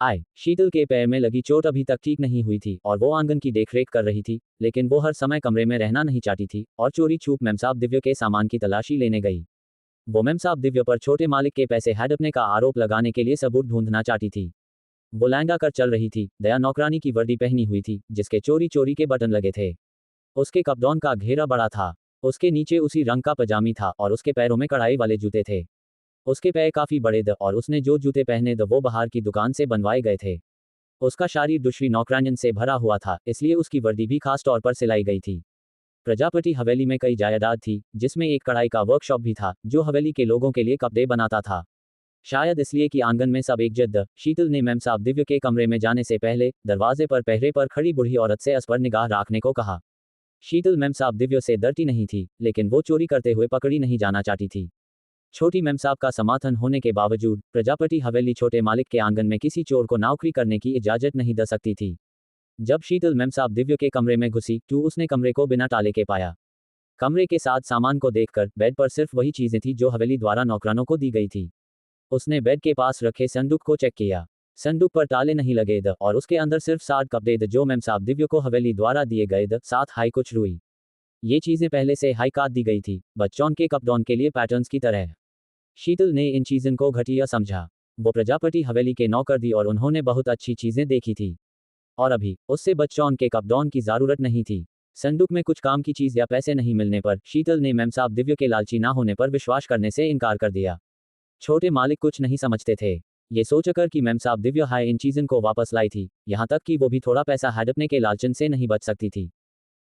आए। शीतल के पैर में लगी चोट अभी तक ठीक नहीं हुई थी और वो आंगन की देखरेख कर रही थी, लेकिन वो हर समय कमरे में रहना नहीं चाहती थी और चोरी छुप मेमसाब दिव्य के सामान की तलाशी लेने गई। वो मेमसाब दिव्य पर छोटे मालिक के पैसे हड़पने का आरोप लगाने के लिए सबूत ढूंढना चाहती थी। वो लहंगा कर चल रही थी, दया नौकरानी की वर्दी पहनी हुई थी, जिसके चोरी चोरी के बटन लगे थे। उसके कपड़ों का घेरा बड़ा था, उसके नीचे उसी रंग का पजामी था और उसके पैरों में कढ़ाई वाले जूते थे। उसके पैर काफी बड़े थे और उसने जो जूते पहने थे वो बाहर की दुकान से बनवाए गए थे। उसका शरीर दूसरी नौकरानियन से भरा हुआ था, इसलिए उसकी वर्दी भी खास तौर पर सिलाई गई थी। प्रजापति हवेली में कई जायदाद थी, जिसमें एक कढ़ाई का वर्कशॉप भी था, जो हवेली के लोगों के लिए कपड़े बनाता था। शायद इसलिए कि आंगन में सब एक जिद्द। शीतल ने मेमसाब दिव्य के कमरे में जाने से पहले दरवाजे पर पहरे पर खड़ी बूढ़ी औरत से इस पर निगाह रखने को कहा। शीतल मेमसाब दिव्य से डरती नहीं थी, लेकिन वो चोरी करते हुए पकड़ी नहीं जाना चाहती थी। छोटी मेमसाब का समर्थन होने के बावजूद प्रजापति हवेली छोटे मालिक के आंगन में किसी चोर को नौकरी करने की इजाजत नहीं दे सकती थी। जब शीतल मेमसाब दिव्य के कमरे में घुसी तो उसने कमरे को बिना ताले के पाया। कमरे के साथ सामान को देखकर बेड पर सिर्फ वही चीजें थी जो हवेली द्वारा नौकरानों को दी गई थी। उसने बेड के पास रखे संदूक को चेक किया। संदूक पर ताले नहीं लगे थे और उसके अंदर सिर्फ 60 कपड़े थे जो मेमसाब दिव्य को हवेली द्वारा दिए गए थे, साथ हाई कुछ रुई। ये चीजें पहले से हाई काट दी गई थी, बच्चों के कपड़ों के लिए पैटर्न्स की तरह। शीतल ने इन चीजों को घटिया समझा। वो प्रजापति हवेली के नौकर थी और उन्होंने बहुत अच्छी चीजें देखी थी और अभी उससे बच्चों के कपड़ों की जरूरत नहीं थी। संदूक में कुछ काम की चीज या पैसे नहीं मिलने पर शीतल ने मेमसाब दिव्य के लालची ना होने पर विश्वास करने से इनकार कर दिया। छोटे मालिक कुछ नहीं समझते थे, ये सोचकर कि मेमसाब दिव्य हाय इन चीजों को वापस लाई थी, यहाँ तक कि वो भी थोड़ा पैसा हड़पने के लालचन से नहीं बच सकती थी।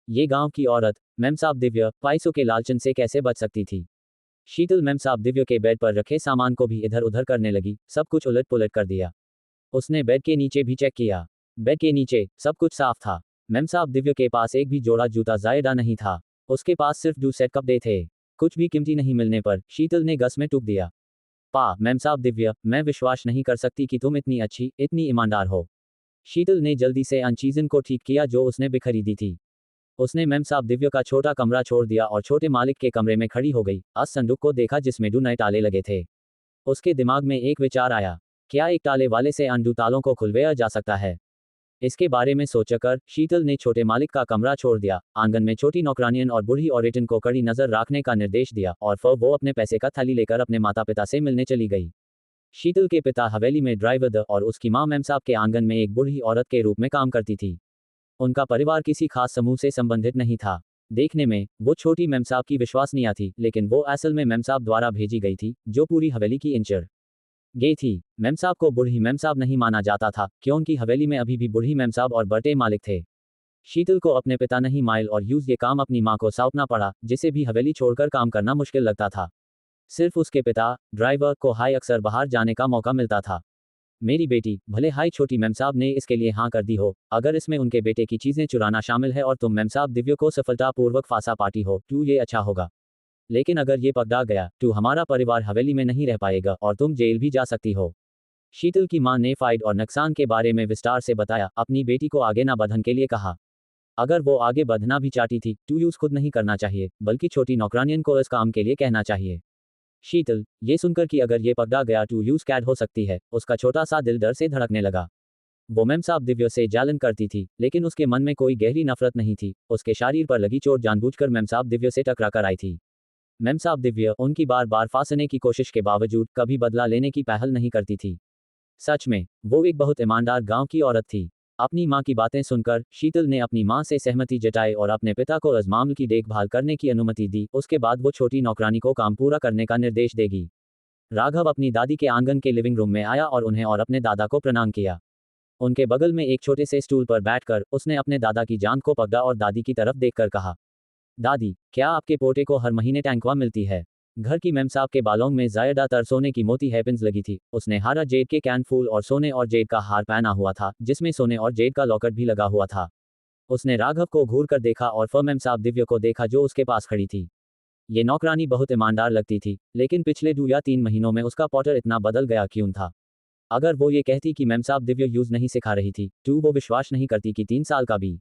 ये गांव की औरत मेमसाब दिव्य पैसों के लालचन से कैसे बच सकती थी? शीतल मेमसाब दिव्य के बेड पर रखे सामान को भी इधर उधर करने लगी, सब कुछ उलट पुलट कर दिया। उसने बेड के नीचे भी चेक किया। बेड के नीचे सब कुछ साफ था। मेमसाब दिव्य के पास एक भी जोड़ा जूता जायदा नहीं था। उसके पास सिर्फ 2 सेट कपड़े थे। कुछ भी कीमती नहीं मिलने पर शीतल ने गस में टूक दिया। मेमसाब दिव्य, मैं विश्वास नहीं कर सकती कि तुम इतनी अच्छी, इतनी ईमानदार हो। शीतल ने जल्दी से अन चीजों को ठीक किया जो उसने बिखरी दी थी। उसने मेमसाब दिव्य का छोटा कमरा छोड़ दिया और छोटे मालिक के कमरे में खड़ी हो गई। उस संदूक को देखा जिसमें 2 नए ताले लगे थे। उसके दिमाग में एक विचार आया, क्या एक ताले वाले से अन 2 तालों को खुलवाया जा सकता है? इसके बारे में सोचकर शीतल ने छोटे मालिक का कमरा छोड़ दिया, आंगन में छोटी नौकरानियन और बूढ़ी औरतन को कड़ी नजर रखने का निर्देश दिया और फिर वो अपने पैसे का थैली लेकर अपने माता पिता से मिलने चली गई। शीतल के पिता हवेली में ड्राइवर थे और उसकी मां मेमसाब के आंगन में एक बूढ़ी औरत के रूप में काम करती थी। उनका परिवार किसी खास समूह से संबंधित नहीं था। देखने में वो छोटी मेमसाब की विश्वसनीय थी, लेकिन वो असल में मेमसाब द्वारा भेजी गई थी, जो पूरी हवेली की इंचर गई थी। मेमसाब को बूढ़ी मेमसाब नहीं माना जाता था, क्योंकि हवेली में अभी भी बूढ़ी मेमसाब और बड़े मालिक थे। शीतल को अपने पिता नहीं माइल और यूज ये काम अपनी मां को सौंपना पड़ा, जिसे भी हवेली छोड़कर काम करना मुश्किल लगता था। सिर्फ उसके पिता ड्राइवर को हाई अक्सर बाहर जाने का मौका मिलता था। मेरी बेटी, भले हाई छोटी मेमसाब ने इसके लिए हाँ कर दी हो, अगर इसमें उनके बेटे की चीजें चुराना शामिल है और तुम मेमसाब दिव्य को सफलतापूर्वक फांसा पाती हो, तो ये अच्छा होगा। लेकिन अगर ये पकड़ा गया तो हमारा परिवार हवेली में नहीं रह पाएगा और तुम जेल भी जा सकती हो। शीतल की मां ने फाइट और नुकसान के बारे में विस्तार से बताया, अपनी बेटी को आगे ना बढ़ने के लिए कहा। अगर वो आगे बढ़ना भी चाहती थी तो यूज खुद नहीं करना चाहिए, बल्कि छोटी नौकरानियन को इस काम के लिए कहना चाहिए। शीतल, ये सुनकर कि अगर ये पकड़ा गया तो यूज कैद हो सकती है, उसका छोटा सा दिल डर से धड़कने लगा। वो मेम साहब दिव्य से जलन करती थी, लेकिन उसके मन में कोई गहरी नफरत नहीं थी। उसके शरीर पर लगी चोट जानबूझकर मेम साहब दिव्य से टकरा कर आई थी। मेम साहब दिव्य उनकी बार बार फांसने की कोशिश के बावजूद कभी बदला लेने की पहल नहीं करती थी। सच में वो एक बहुत ईमानदार गांव की औरत थी। अपनी मां की बातें सुनकर शीतल ने अपनी मां से सहमति जताई और अपने पिता को इस मामले की देखभाल करने की अनुमति दी। उसके बाद वो छोटी नौकरानी को काम पूरा करने का निर्देश देगी। राघव अपनी दादी के आंगन के लिविंग रूम में आया और उन्हें और अपने दादा को प्रणाम किया। उनके बगल में एक छोटे से स्टूल पर बैठकर उसने अपने दादा की जांघ को पकड़ा और दादी की तरफ देखकर कहा, दादी, क्या आपके पोते को हर महीने टैंकवा मिलती है? घर की मेम साहब के बालों में ज्यादातर सोने की मोती हेयरपिन्स लगी थी। उसने हरा जेड के कैन फूल और सोने और जेड का हार पहना हुआ था, जिसमें सोने और जेड का लॉकेट भी लगा हुआ था। उसने राघव को घूर कर देखा और फिर मेम साहब दिव्य को देखा जो उसके पास खड़ी थी। ये नौकरानी बहुत ईमानदार लगती थी, लेकिन पिछले 2 या 3 महीनों में उसका पॉटर इतना बदल गया क्यों था? अगर वो ये कहती कि मेम साहब दिव्य यूज नहीं सिखा रही थी तो वो विश्वास नहीं करती कि 3 साल का भी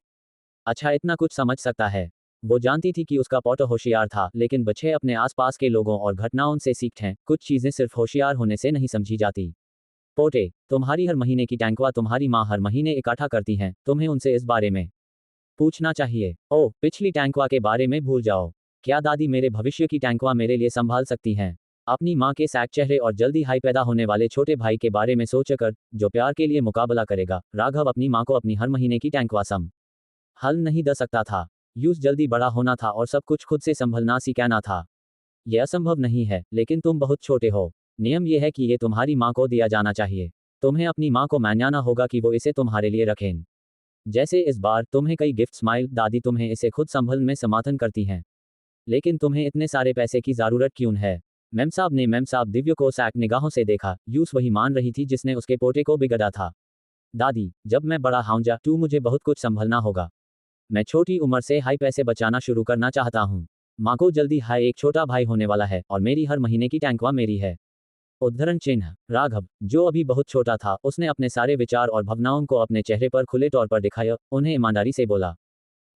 अच्छा इतना कुछ समझ सकता है। वो जानती थी कि उसका पॉटर होशियार था, लेकिन बच्चे अपने आसपास के लोगों और घटनाओं से सीखते हैं। कुछ चीजें सिर्फ होशियार होने से नहीं समझी जाती। पोटे, तुम्हारी हर महीने की टैंकवा तुम्हारी माँ हर महीने इकट्ठा करती हैं, तुम्हें उनसे इस बारे में पूछना चाहिए। ओह, पिछली टैंकवा के बारे में भूल जाओ। क्या दादी मेरे भविष्य की टैंकवा मेरे लिए संभाल सकती हैं? अपनी माँ के सैक चेहरे और जल्दी हाई पैदा होने वाले छोटे भाई के बारे में सोचकर, जो प्यार के लिए मुकाबला करेगा, राघव अपनी माँ को अपनी हर महीने की टैंकवा हल नहीं दे सकता था। यूज जल्दी बड़ा होना था और सब कुछ खुद से संभलना सीखना था। यह असंभव नहीं है, लेकिन तुम बहुत छोटे हो। नियम यह है कि ये तुम्हारी माँ को दिया जाना चाहिए। तुम्हें अपनी माँ को मानना होगा कि वो इसे तुम्हारे लिए रखें। जैसे इस बार तुम्हें कई गिफ्ट स्माइल, दादी तुम्हें इसे खुद संभल में समर्थन करती हैं। लेकिन तुम्हें इतने सारे पैसे की जरूरत क्यों है? मेम साहब ने मेम साहब दिव्य को सैक निगाहों से देखा। यूस वही मान रही थी जिसने उसके पोते को बिगड़ा था। दादी, जब मैं बड़ा होऊंगा तो मुझे बहुत कुछ संभलना होगा। मैं छोटी उम्र से हाई पैसे बचाना शुरू करना चाहता हूँ। माँ को जल्दी हाई एक छोटा भाई होने वाला है और मेरी हर महीने की टैंकवा मेरी है। उद्धरण चिन्ह। राघव, जो अभी बहुत छोटा था, उसने अपने सारे विचार और भावनाओं को अपने चेहरे पर खुले तौर पर दिखाया। उन्हें ईमानदारी से बोला,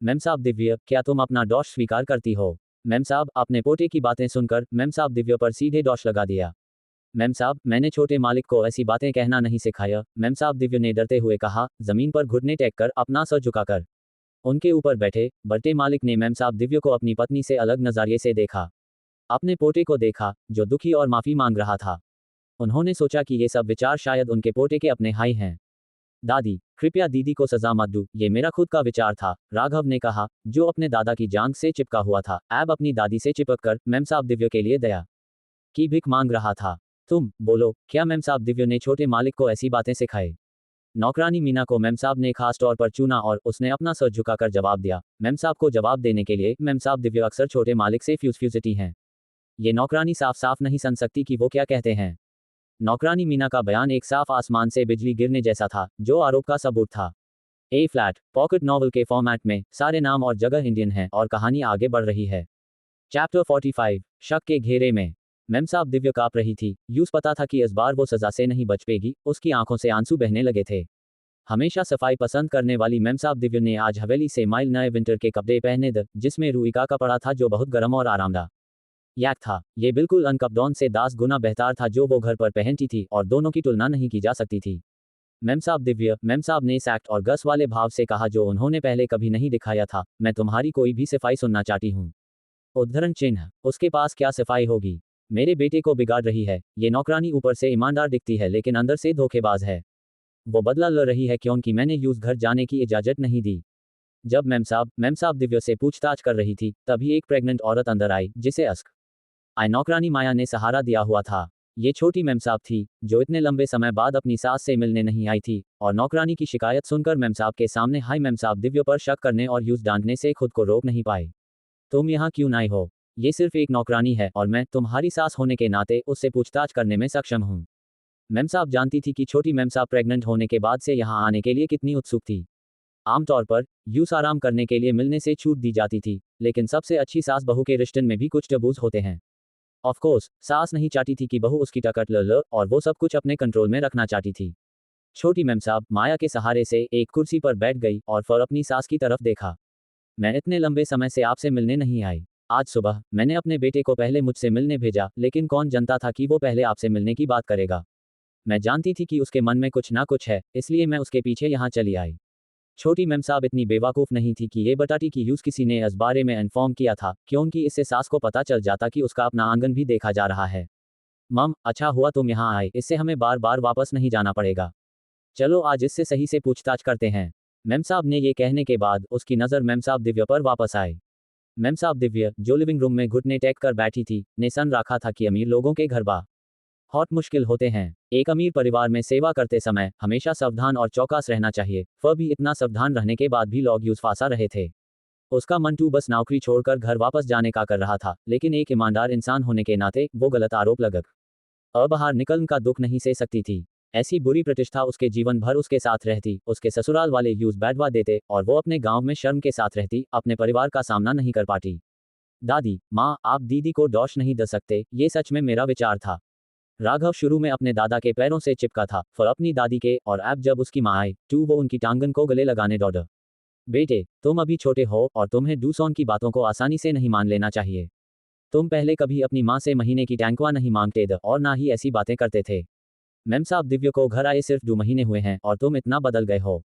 मेम साहब दिव्य, क्या तुम अपना दोष स्वीकार करती हो? मेम साहब, अपने पोते की बातें सुनकर मेम साहब दिव्य पर सीधे दोष लगा दिया। मेम साहब, मैंने छोटे मालिक को ऐसी बातें कहना नहीं सिखाया। मेम साहब दिव्य ने डरते हुए कहा, जमीन पर घुटने टेक कर अपना सर झुकाकर। उनके ऊपर बैठे बड़े मालिक ने मेम साहब दिव्य को अपनी पत्नी से अलग नजरिए से देखा। अपने पोते को देखा, जो दुखी और माफी मांग रहा था। उन्होंने सोचा कि ये सब विचार शायद उनके पोते के अपने हाई हैं। दादी, कृपया दीदी को सजा मत दो, ये मेरा खुद का विचार था, राघव ने कहा, जो अपने दादा की जांघ से चिपका हुआ था। अब अपनी दादी से चिपक कर मेम साहब दिव्य के लिए दया की भीख मांग रहा था। तुम बोलो, क्या मेम साहब दिव्य ने छोटे मालिक को ऐसी बातें सिखाई? नौकरानी मीना को मेम साहब ने खास तौर पर चुना और उसने अपना सर झुकाकर जवाब दिया। मेम साहब को जवाब देने के लिए मेम साहब दिव्य अक्सर छोटे मालिक से फ्यूजिटी हैं। ये नौकरानी साफ साफ नहीं सुन सकती कि वो क्या कहते हैं। नौकरानी मीना का बयान एक साफ आसमान से बिजली गिरने जैसा था, जो आरोप का सबूत था। ए फ्लैट पॉकेट नॉवल के फॉर्मेट में सारे नाम और जगह इंडियन हैं और कहानी आगे बढ़ रही है। चैप्टर 45, शक के घेरे में। मेम साहब दिव्य कांप रही थी। यूस पता था कि इस बार वो सजा से नहीं बच पेगी। उसकी आंखों से आंसू बहने लगे थे। हमेशा सफाई पसंद करने वाली मेम साहब दिव्य ने आज हवेली से माइल नए विंटर के कपड़े पहने थे, जिसमें रुई का कपड़ा था जो बहुत गर्म और आरामदायक याक था। ये बिल्कुल अनकपडॉन से 10 गुना बेहतर था जो वो घर पर पहनती थी और दोनों की तुलना नहीं की जा सकती थी। मेम साहब दिव्य, मेम साहब ने सैक्ट और गस वाले भाव से कहा जो उन्होंने पहले कभी नहीं दिखाया था, मैं तुम्हारी कोई भी सफाई सुनना चाहती हूँ। उद्धरण चिन्ह। उसके पास क्या सफाई होगी? मेरे बेटे को बिगाड़ रही है। ये नौकरानी ऊपर से ईमानदार दिखती है लेकिन अंदर से धोखेबाज है। वो बदला ले रही है क्योंकि मैंने यूज घर जाने की इजाजत नहीं दी। जब मेम साहब दिव्य से पूछताछ कर रही थी, तभी एक प्रेग्नेंट औरत अंदर आई, जिसे अस्क आई नौकरानी माया ने सहारा दिया हुआ था। ये छोटी मेम साहब थी, जो इतने लंबे समय बाद अपनी सास से मिलने नहीं आई थी, और नौकरानी की शिकायत सुनकर मेम साहब के सामने हाई मेम साहब दिव्य पर शक करने और यूज डांटने से खुद को रोक नहीं पाए। तुम यहाँ क्यों आए हो? ये सिर्फ एक नौकरानी है और मैं तुम्हारी सास होने के नाते उससे पूछताछ करने में सक्षम हूँ। मेम साहब जानती थी कि छोटी मेम साहब प्रेग्नेंट होने के बाद से यहाँ आने के लिए कितनी उत्सुक थी। आमतौर पर यूस आराम करने के लिए मिलने से छूट दी जाती थी, लेकिन सबसे अच्छी सास बहू के रिश्ते में भी कुछ टबूज होते हैं। ऑफ कोर्स सास नहीं चाहती थी कि बहू उसकी टकट ल और वो सब कुछ अपने कंट्रोल में रखना चाहती थी। छोटी मेमसाब माया के सहारे से एक कुर्सी पर बैठ गई और फिर अपनी सास की तरफ देखा। मैं इतने लंबे समय से आपसे मिलने नहीं आई। आज सुबह मैंने अपने बेटे को पहले मुझसे मिलने भेजा, लेकिन कौन जानता था कि वो पहले आपसे मिलने की बात करेगा। मैं जानती थी कि उसके मन में कुछ ना कुछ है, इसलिए मैं उसके पीछे यहाँ चली आई। छोटी मेमसाब इतनी बेवकूफ़ नहीं थी कि ये बताती कि यूज़ किसी ने इस बारे में इन्फॉर्म किया था, क्योंकि इससे सास को पता चल जाता कि उसका अपना आंगन भी देखा जा रहा है। मम, अच्छा हुआ तुम यहाँ आए, इससे हमें बार बार वापस नहीं जाना पड़ेगा। चलो आज इससे सही से पूछताछ करते हैं। मेमसाब ने ये कहने के बाद उसकी नज़र मेमसाब दिव्या पर वापस आई। मेमसाब दिव्या, जो लिविंग रूम में घुटने टेक कर बैठी थी, ने सन रखा था कि अमीर लोगों के घर बहुत मुश्किल होते हैं। एक अमीर परिवार में सेवा करते समय हमेशा सावधान और चौकस रहना चाहिए। वह भी इतना सावधान रहने के बाद भी लोग यूज फांसा रहे थे। उसका मंटू बस नौकरी छोड़कर घर वापस जाने का कर रहा था, लेकिन एक ईमानदार इंसान होने के नाते वो गलत आरोप लगक अब बाहर निकलने का दुख नहीं सह सकती थी। ऐसी बुरी प्रतिष्ठा उसके जीवन भर उसके साथ रहती। उसके ससुराल वाले यूज बैठवा देते और वो अपने गांव में शर्म के साथ रहती, अपने परिवार का सामना नहीं कर पाती। दादी माँ, आप दीदी को दोष नहीं दे सकते, ये सच में मेरा विचार था। राघव शुरू में अपने दादा के पैरों से चिपका था, फिर अपनी दादी के, और अब जब उसकी माँ आई तो वो उनकी टांगन को गले लगाने दौड़ा। बेटे, तुम अभी छोटे हो और तुम्हें दूसरों की बातों को आसानी से नहीं मान लेना चाहिए। तुम पहले कभी अपनी माँ से महीने की टैंकवा नहीं मांगते थे और ना ही ऐसी बातें करते थे। मैम साहब दिव्य को घर आए सिर्फ 2 महीने हुए हैं और तुम इतना बदल गए हो।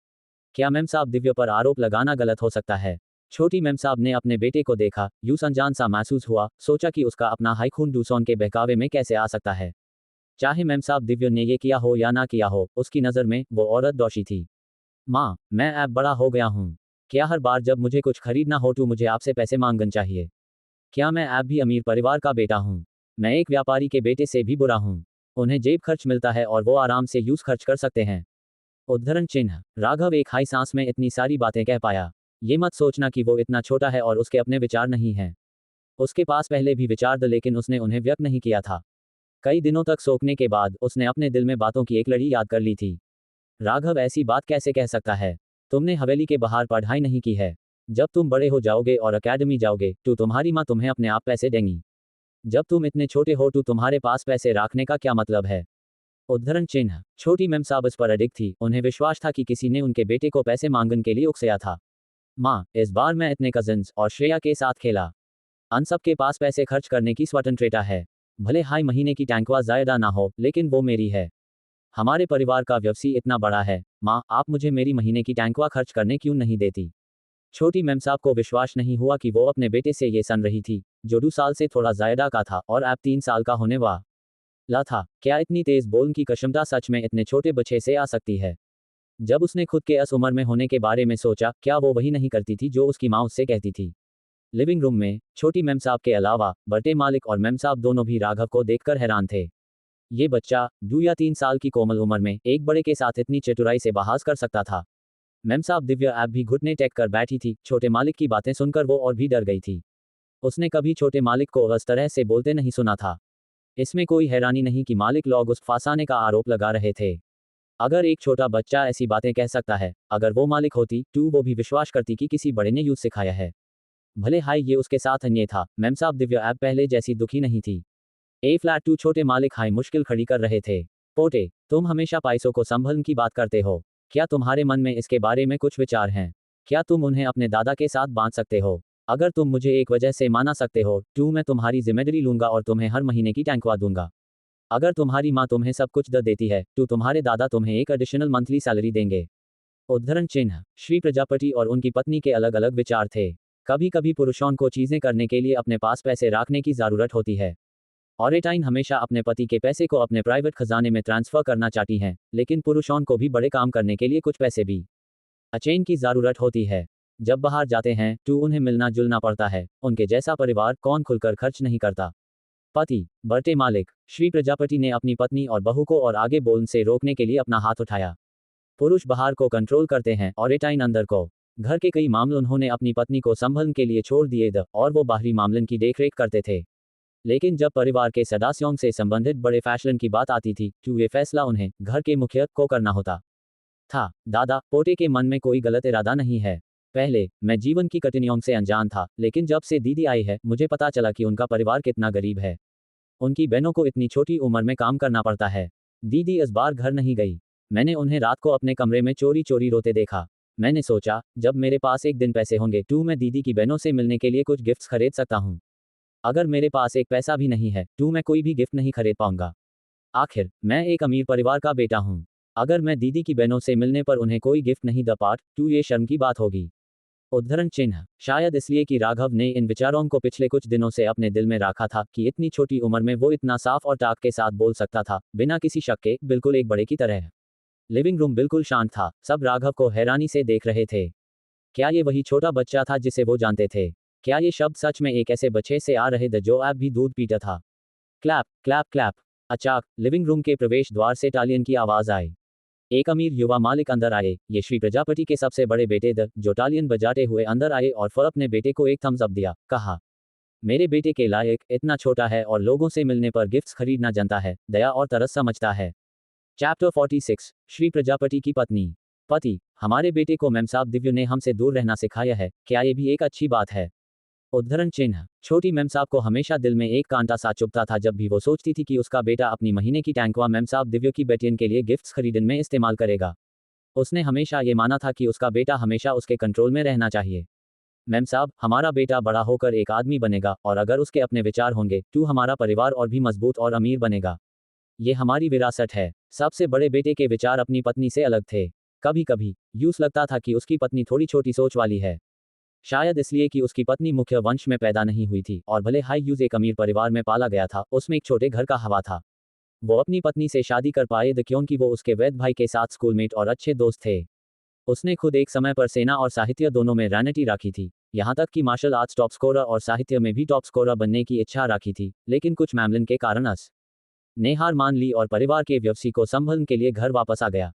क्या मैम साहब दिव्य पर आरोप लगाना गलत हो सकता है? छोटी मैम साहब ने अपने बेटे को देखा, यूं अनजान सा महसूस हुआ, सोचा कि उसका अपना हाई खून दूसरों के बहकावे में कैसे आ सकता है। चाहे मैम साहब दिव्य ने ये किया हो या ना किया हो, उसकी नज़र में वो औरत दोषी थी। माँ, मैं अब बड़ा हो गया हूँ। क्या हर बार जब मुझे कुछ खरीदना हो तो मुझे आपसे पैसे मांगने चाहिए? क्या मैं अब भी अमीर परिवार का बेटा हूँ? मैं एक व्यापारी के बेटे से भी बुरा हूँ। उन्हें जेब खर्च मिलता है और वो आराम से यूज खर्च कर सकते हैं। उद्धरण चिन्ह। राघव एक हाई सांस में इतनी सारी बातें कह पाया। ये मत सोचना कि वो इतना छोटा है और उसके अपने विचार नहीं हैं। उसके पास पहले भी विचार थे, लेकिन उसने उन्हें व्यक्त नहीं किया था। कई दिनों तक सोचने के बाद उसने अपने दिल में बातों की एक लड़ी याद कर ली थी। राघव ऐसी बात कैसे कह सकता है? तुमने हवेली के बाहर पढ़ाई नहीं की है। जब तुम बड़े हो जाओगे और अकेडमी जाओगे तो तुम्हारी माँ तुम्हें अपने आप पैसे देंगी। जब तुम इतने छोटे हो तो तुम्हारे पास पैसे रखने का क्या मतलब है? उद्धरण चिन्ह। छोटी मैम साहब इस पर अडिग थी। उन्हें विश्वास था कि किसी ने उनके बेटे को पैसे मांगने के लिए उकसाया था। माँ, इस बार मैं इतने कजिन्स और श्रेया के साथ खेला। अन सब के पास पैसे खर्च करने की स्वतंत्रता है। भले हाई महीने की टैंकवा ज्यादा ना हो, लेकिन वो मेरी है। हमारे परिवार का व्यवसाय इतना बड़ा है। माँ, आप मुझे मेरी महीने की टैंकवा खर्च करने क्यों नहीं देती? छोटी मैम साहब को विश्वास नहीं हुआ कि वो अपने बेटे से ये सन रही थी, जो 2 साल से थोड़ा ज्यादा का था और अब 3 साल का होने वाला था। क्या इतनी तेज बोलने की क्षमता सच में इतने छोटे बच्चे से आ सकती है? जब उसने खुद के इस उम्र में होने के बारे में सोचा, क्या वो वही नहीं करती थी जो उसकी माँ उससे कहती थी? लिविंग रूम में छोटी मैम साहब के अलावा बड़े मालिक और मैम साहब दोनों भी राघव को देखकर हैरान थे। ये बच्चा 2 या 3 साल की कोमल उम्र में एक बड़े के साथ इतनी चतुराई से बहस कर सकता था। मैम साहब दिव्या अब भी घुटने टेक कर बैठी थी। छोटे मालिक की बातें सुनकर वो और भी डर गई थी। उसने कभी छोटे मालिक को इस तरह से बोलते नहीं सुना था। इसमें कोई हैरानी नहीं कि मालिक लोग उस फंसाने का आरोप लगा रहे थे। अगर एक छोटा बच्चा ऐसी बातें कह सकता है, अगर वो मालिक होती तो वो भी विश्वास करती कि किसी बड़े ने यूज सिखाया है। भले हाई ये उसके साथ अन्य था, मैम साहब दिव्या अब पहले जैसी दुखी नहीं थी। ए फ्लैट 2 छोटे मालिक हाई मुश्किल खड़ी कर रहे थे। पोटे, तुम हमेशा पैसों को संभलने की बात करते हो। क्या तुम्हारे मन में इसके बारे में कुछ विचार हैं? क्या तुम उन्हें अपने दादा के साथ बांध सकते हो? अगर तुम मुझे एक वजह से माना सकते हो तो मैं तुम्हारी जिम्मेदारी लूंगा और तुम्हें हर महीने की टैंकवा दूंगा। अगर तुम्हारी माँ तुम्हें सब कुछ दे देती है तो तुम्हारे दादा तुम्हें एक एडिशनल मंथली सैलरी देंगे। उद्धरण चिन्ह। श्री प्रजापति और उनकी पत्नी के अलग अलग विचार थे। कभी कभी पुरुषों को चीजें करने के लिए अपने पास पैसे रखने की जरूरत होती है। ऑरेटाइन हमेशा अपने पति के पैसे को अपने प्राइवेट खजाने में ट्रांसफर करना चाहती हैं, लेकिन पुरुषों को भी बड़े काम करने के लिए कुछ पैसे भी अचेन की जरूरत होती है। जब बाहर जाते हैं तो उन्हें मिलना जुलना पड़ता है। उनके जैसा परिवार कौन खुलकर खर्च नहीं करता? पति, बड़े मालिक। श्री प्रजापति ने अपनी पत्नी और बहू को और आगे बोलने से रोकने के लिए अपना हाथ उठाया। पुरुष बाहर को कंट्रोल करते हैं और ऑरेटाइन अंदर को। घर के कई मामले उन्होंने अपनी पत्नी को संभलने के लिए छोड़ दिए थे और वो बाहरी मामलन की देखरेख करते थे। लेकिन जब परिवार के सदस्यों से संबंधित बड़े फैसलन की बात आती थी तो ये फैसला उन्हें घर के मुखिया को करना होता था। दादा, पोते के मन में कोई गलत इरादा नहीं है। पहले मैं जीवन की कठिनाइयों से अनजान था, लेकिन जब से दीदी आई है मुझे पता चला कि उनका परिवार कितना गरीब है। उनकी बहनों को इतनी छोटी उम्र में काम करना पड़ता है। दीदी इस बार घर नहीं गई। मैंने उन्हें रात को अपने कमरे में चोरी चोरी रोते देखा। मैंने सोचा, जब मेरे पास एक दिन पैसे होंगे तो मैं दीदी की बहनों से मिलने के लिए कुछ गिफ्ट्स खरीद सकता हूँ। अगर मेरे पास एक पैसा भी नहीं है तो मैं कोई भी गिफ्ट नहीं खरीद पाऊंगा। आखिर मैं एक अमीर परिवार का बेटा हूँ। अगर मैं दीदी की बहनों से मिलने पर उन्हें कोई गिफ्ट नहीं दे पाता तो ये शर्म की बात होगी। उद्धरण चिन्ह। शायद इसलिए कि राघव ने इन विचारों को पिछले कुछ दिनों से अपने दिल में रखा था कि इतनी छोटी उम्र में वो इतना साफ और टाक के साथ बोल सकता था, बिना किसी शक के, बिल्कुल एक बड़े की तरह। लिविंग रूम बिल्कुल शांत था, सब राघव को हैरानी से देख रहे थे। क्या ये वही छोटा बच्चा था जिसे वो जानते थे? क्या ये शब्द सच में एक ऐसे बच्चे से आ रहे थे जो अब भी दूध पीता था? Clap clap clap. अचानक लिविंग रूम के प्रवेश द्वार से टालियन की आवाज आई। एक अमीर युवा मालिक अंदर आए। ये श्री प्रजापति के सबसे बड़े बेटे द जो टालियन बजाते हुए अंदर आए और फिर अपने बेटे को एक थम्स अप दिया, कहा, मेरे बेटे के लायक, इतना छोटा है और लोगों से मिलने पर गिफ्ट्स खरीदना जानता है, दया और तरस समझता है। चैप्टर 46। श्री प्रजापति की पत्नी। पति। हमारे बेटे को मैम साहब दिव्य ने हमसे दूर रहना सिखाया है, क्या ये भी एक अच्छी बात है? उद्धरण चिन्ह। छोटी मैम साहब को हमेशा दिल में एक कांटा सा चुभता था जब भी वो सोचती थी कि उसका बेटा अपनी महीने की टैंकवा मैम साहब दिव्य की बेटियन के लिए गिफ्ट्स खरीदने में इस्तेमाल करेगा। उसने हमेशा ये माना था कि उसका बेटा हमेशा उसके कंट्रोल में रहना चाहिए। मैम साहब, हमारा बेटा बड़ा होकर एक आदमी बनेगा और अगर उसके अपने विचार होंगे तो हमारा परिवार और भी मजबूत और अमीर बनेगा। ये हमारी विरासत है। सबसे बड़े बेटे के विचार अपनी पत्नी से अलग थे। कभी कभी यूं लगता था कि उसकी पत्नी थोड़ी छोटी सोच वाली है। शायद इसलिए कि उसकी पत्नी मुख्य वंश में पैदा नहीं हुई थी और भले हाई यूज एक अमीर परिवार में पाला गया था, उसमें एक छोटे घर का हवा था। वो अपनी पत्नी से शादी कर पाए थे क्योंकि वो उसके वैद भाई के साथ स्कूलमेट और अच्छे दोस्त थे। उसने खुद एक समय पर सेना और साहित्य दोनों में रैनिटी रखी थी, यहाँ तक कि मार्शल आर्ट्स टॉप स्कोरर और साहित्य में भी टॉप स्कोरर बनने की इच्छा रखी थी, लेकिन कुछ मामलन के कारण ने हार मान ली और परिवार के व्यवसाय को संभालने के लिए घर वापस आ गया।